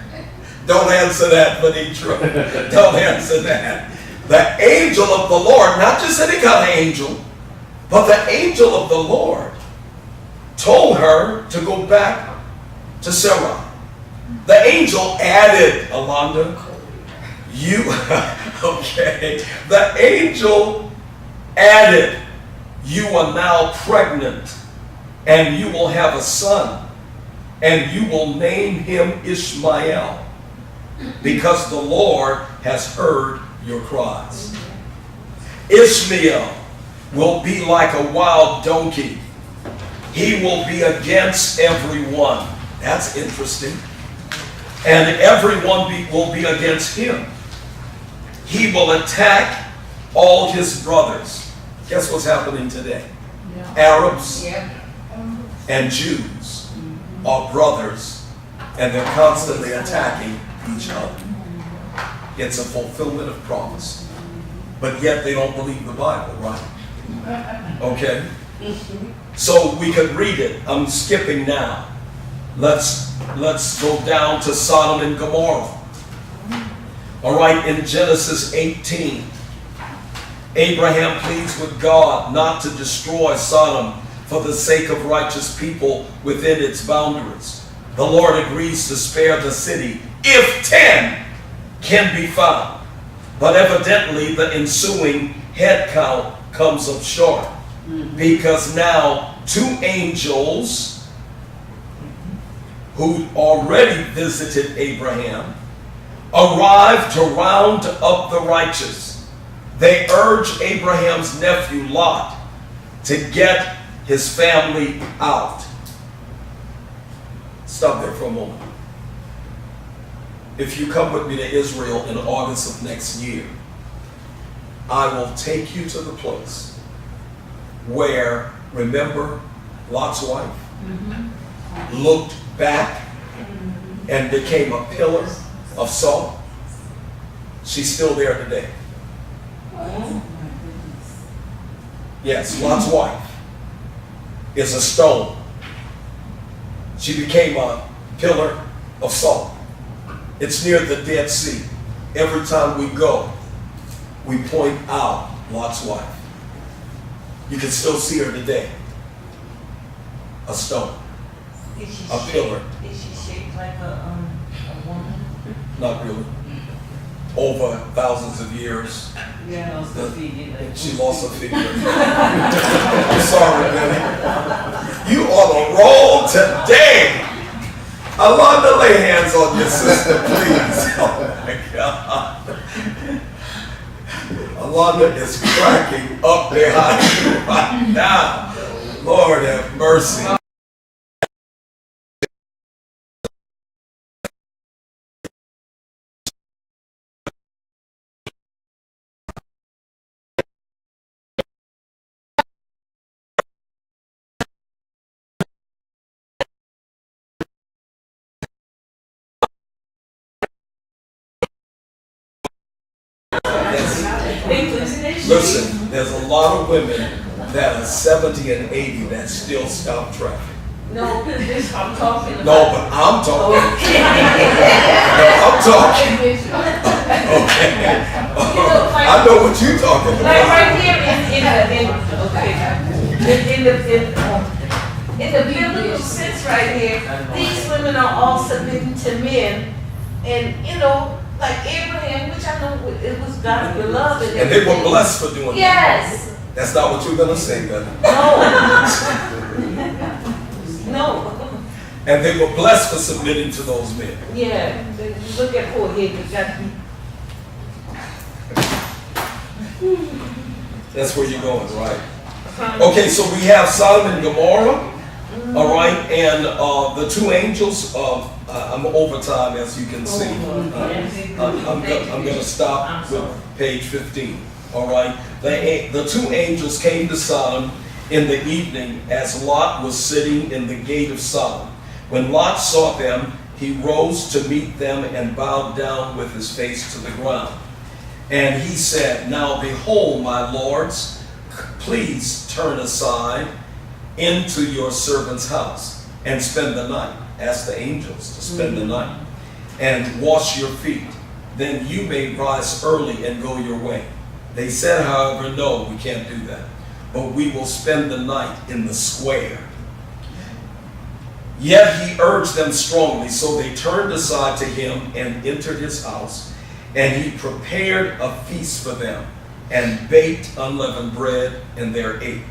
Don't answer that, Venetia. Don't answer that. The angel of the Lord, not just any kind of angel, but the angel of the Lord told her to go back to Sarai. The angel added, Alonda, okay. The angel added, you are now pregnant, and you will have a son, and you will name him Ishmael, because the Lord has heard your cries. Ishmael will be like a wild donkey. He will be against everyone. That's interesting. And everyone will be against him. He will attack all his brothers. Guess what's happening today? Arabs and Jews are brothers, and they're constantly attacking each other. It's a fulfillment of promise. But yet they don't believe the Bible, right? Okay? So we could read it. I'm skipping now. Let's go down to Sodom and Gomorrah. All right, in Genesis 18, Abraham pleads with God not to destroy Sodom for the sake of righteous people within its boundaries. The Lord agrees to spare the city if 10 can be found. But evidently the ensuing head count comes up short, because now 2 angels who already visited Abraham arrived to round up the righteous. They urge Abraham's nephew Lot to get his family out. Stop there for a moment. If you come with me to Israel in August of next year, I will take you to the place where, remember, Lot's wife looked back and became a pillar of salt. She's still there today. Yes, Lot's wife is a stone. She became a pillar of salt. It's near the Dead Sea. Every time we go, we point out Lot's wife. You can still see her today. A stone. Is she A pillar. Is she shaped like a woman? Not really. Over thousands of years, Yeah. she lost her figure. I'm sorry, Billy. You on a roll today. Alonda, lay hands on your sister, please. Oh my God. Alonda is cracking up behind you right now. Lord have mercy. Listen, there's a lot of women that are 70 and 80 that still stop traffic. No, this I'm talking about. No, but I'm talking. No, I'm talking. Okay. I know what you're talking Like about. right here in the biblical sense right here, these women are all submitting to men, and you know, like Abraham, which I know it was God's beloved. And they were blessed for doing that. Yes. That's not what you're gonna say, brother. No. And they were blessed for submitting to those men. Yeah. Look at poor head. That's where you're going, right? Okay, so we have Sodom and Gomorrah, all right, and the two angels. I'm over time, as you can see. I'm going to stop with page 15. All right, the two angels came to Sodom in the evening as Lot was sitting in the gate of Sodom. When Lot saw them, he rose to meet them and bowed down with his face to the ground. And he said, "Now behold, my lords, please turn aside into your servant's house and spend the night." Ask the angels to spend the night. "And wash your feet. Then you may rise early and go your way." They said, however, "No, we can't do that. But we will spend the night in the square." Yet he urged them strongly, so they turned aside to him and entered his house. And he prepared a feast for them and baked unleavened bread, and they ate.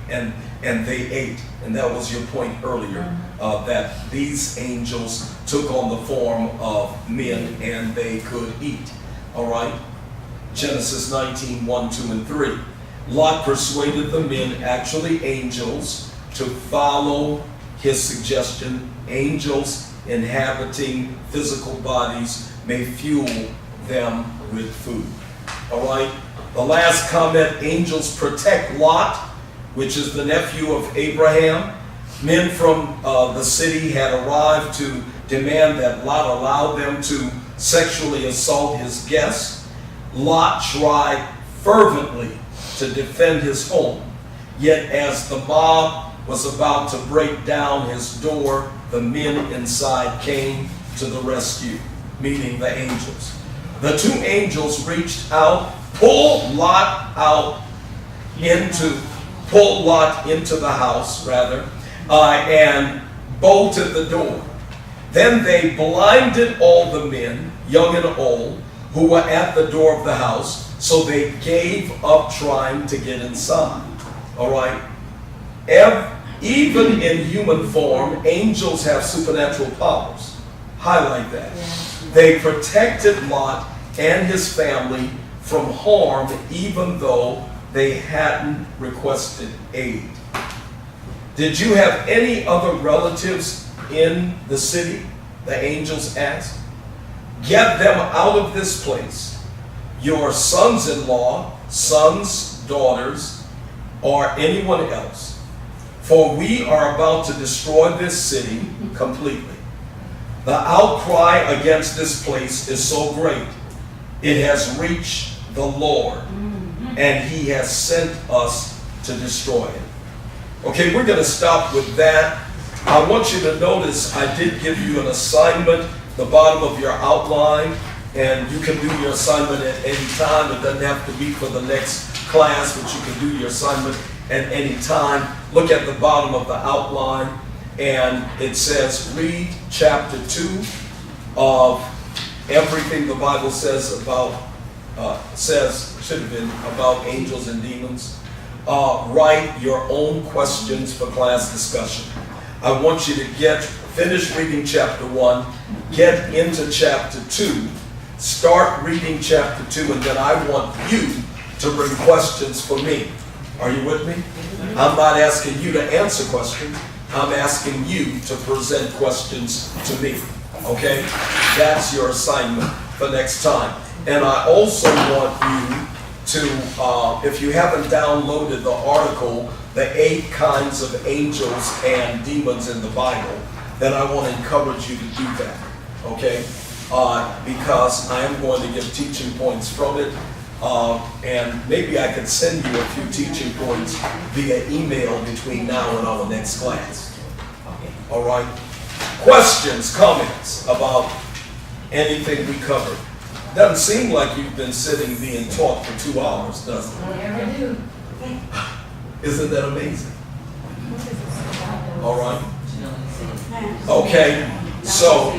And that was your point earlier, that these angels took on the form of men and they could eat. All right? Genesis 19, 1, 2, and 3. Lot persuaded the men, actually angels, to follow his suggestion. Angels inhabiting physical bodies may fuel them with food. All right? The last comment, angels protect Lot, which is the nephew of Abraham. Men from the city had arrived to demand that Lot allow them to sexually assault his guests. Lot tried fervently to defend his home, yet as the mob was about to break down his door, the men inside came to the rescue, meaning the angels. The two angels reached out, pulled Lot into the house, and bolted the door. Then they blinded all the men, young and old, who were at the door of the house, so they gave up trying to get inside. All right? Even in human form, angels have supernatural powers. Highlight that. They protected Lot and his family from harm, even though they hadn't requested aid. Did you have any other relatives in the city? The angels asked. Get them out of this place. Your sons-in-law, sons, daughters, or anyone else. For we are about to destroy this city completely. The outcry against this place is so great. It has reached the Lord, and he has sent us to destroy it. Okay, we're going to stop with that. I want you to notice I did give you an assignment, the bottom of your outline, and you can do your assignment at any time. It doesn't have to be for the next class, but you can do your assignment at any time. Look at the bottom of the outline, and it says, read chapter 2 of everything the Bible says about, should have been about angels and demons. Write your own questions for class discussion. I want you to finish reading chapter 1, get into chapter 2, start reading chapter 2, and then I want you to bring questions for me. Are you with me? I'm not asking you to answer questions. I'm asking you to present questions to me. Okay? That's your assignment for next time. And I also want you to, if you haven't downloaded the article, the 8 kinds of angels and demons in the Bible, then I want to encourage you to do that. Okay? Because I am going to give teaching points from it. And maybe I could send you a few teaching points via email between now and our next class. All right? Questions, comments about anything we covered? Doesn't seem like you've been sitting being taught for 2 hours, does it? Never do. Isn't that amazing? All right. Okay. So,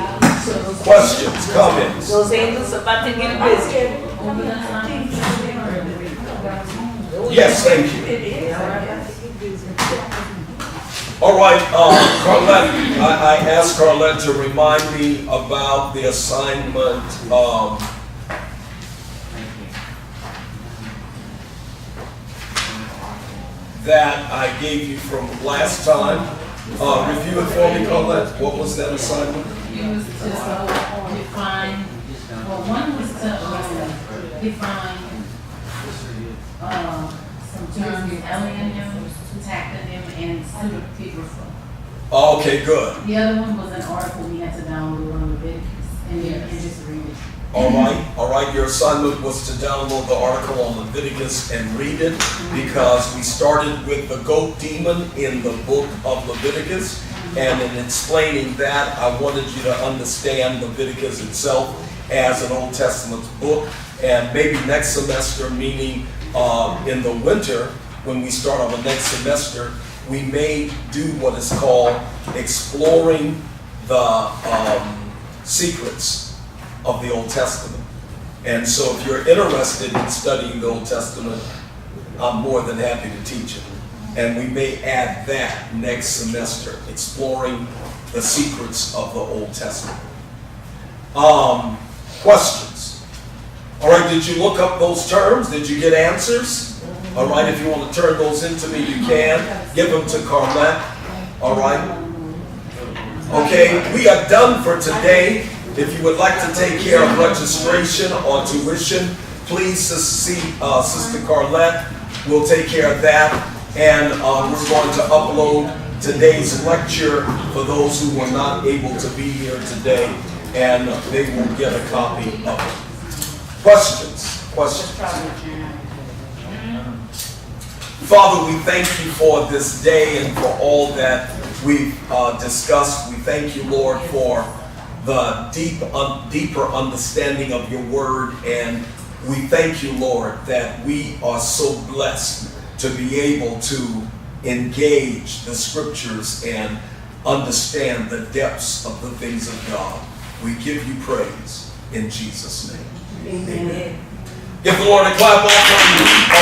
questions, comments? Those angels about to get busy. Yes, thank you. All right, Carlette, I asked Carlette to remind me about the assignment. That I gave you from last time. Review it for me, Carlette. What was that assignment? It was to define, well, one was to define some terms, alienism, tacticism, and pseudepigraphy. Oh, okay, good. The other one was an article we had to download on Leviticus, and just read it. All right. Your assignment was to download the article on Leviticus and read it, because we started with the goat demon in the book of Leviticus, and in explaining that, I wanted you to understand Leviticus itself as an Old Testament book. And maybe next semester, meaning in the winter, when we start on the next semester, we may do what is called exploring the secrets of the Old Testament. And so if you're interested in studying the Old Testament, I'm more than happy to teach it. And we may add that next semester, exploring the secrets of the Old Testament. Questions? All right, did you look up those terms? Did you get answers? All right, if you want to turn those into me, you can. Give them to Carlette. All right. Okay, we are done for today. If you would like to take care of registration or tuition, please see Sister Carlette. We'll take care of that. And we're going to upload today's lecture for those who were not able to be here today, and they will get a copy of it. Questions? Questions? Father, we thank you for this day and for all that we've discussed. We thank you, Lord, for the deeper understanding of your word. And we thank you, Lord, that we are so blessed to be able to engage the scriptures and understand the depths of the things of God. We give you praise in Jesus' name. Amen. Give the Lord a clap offering.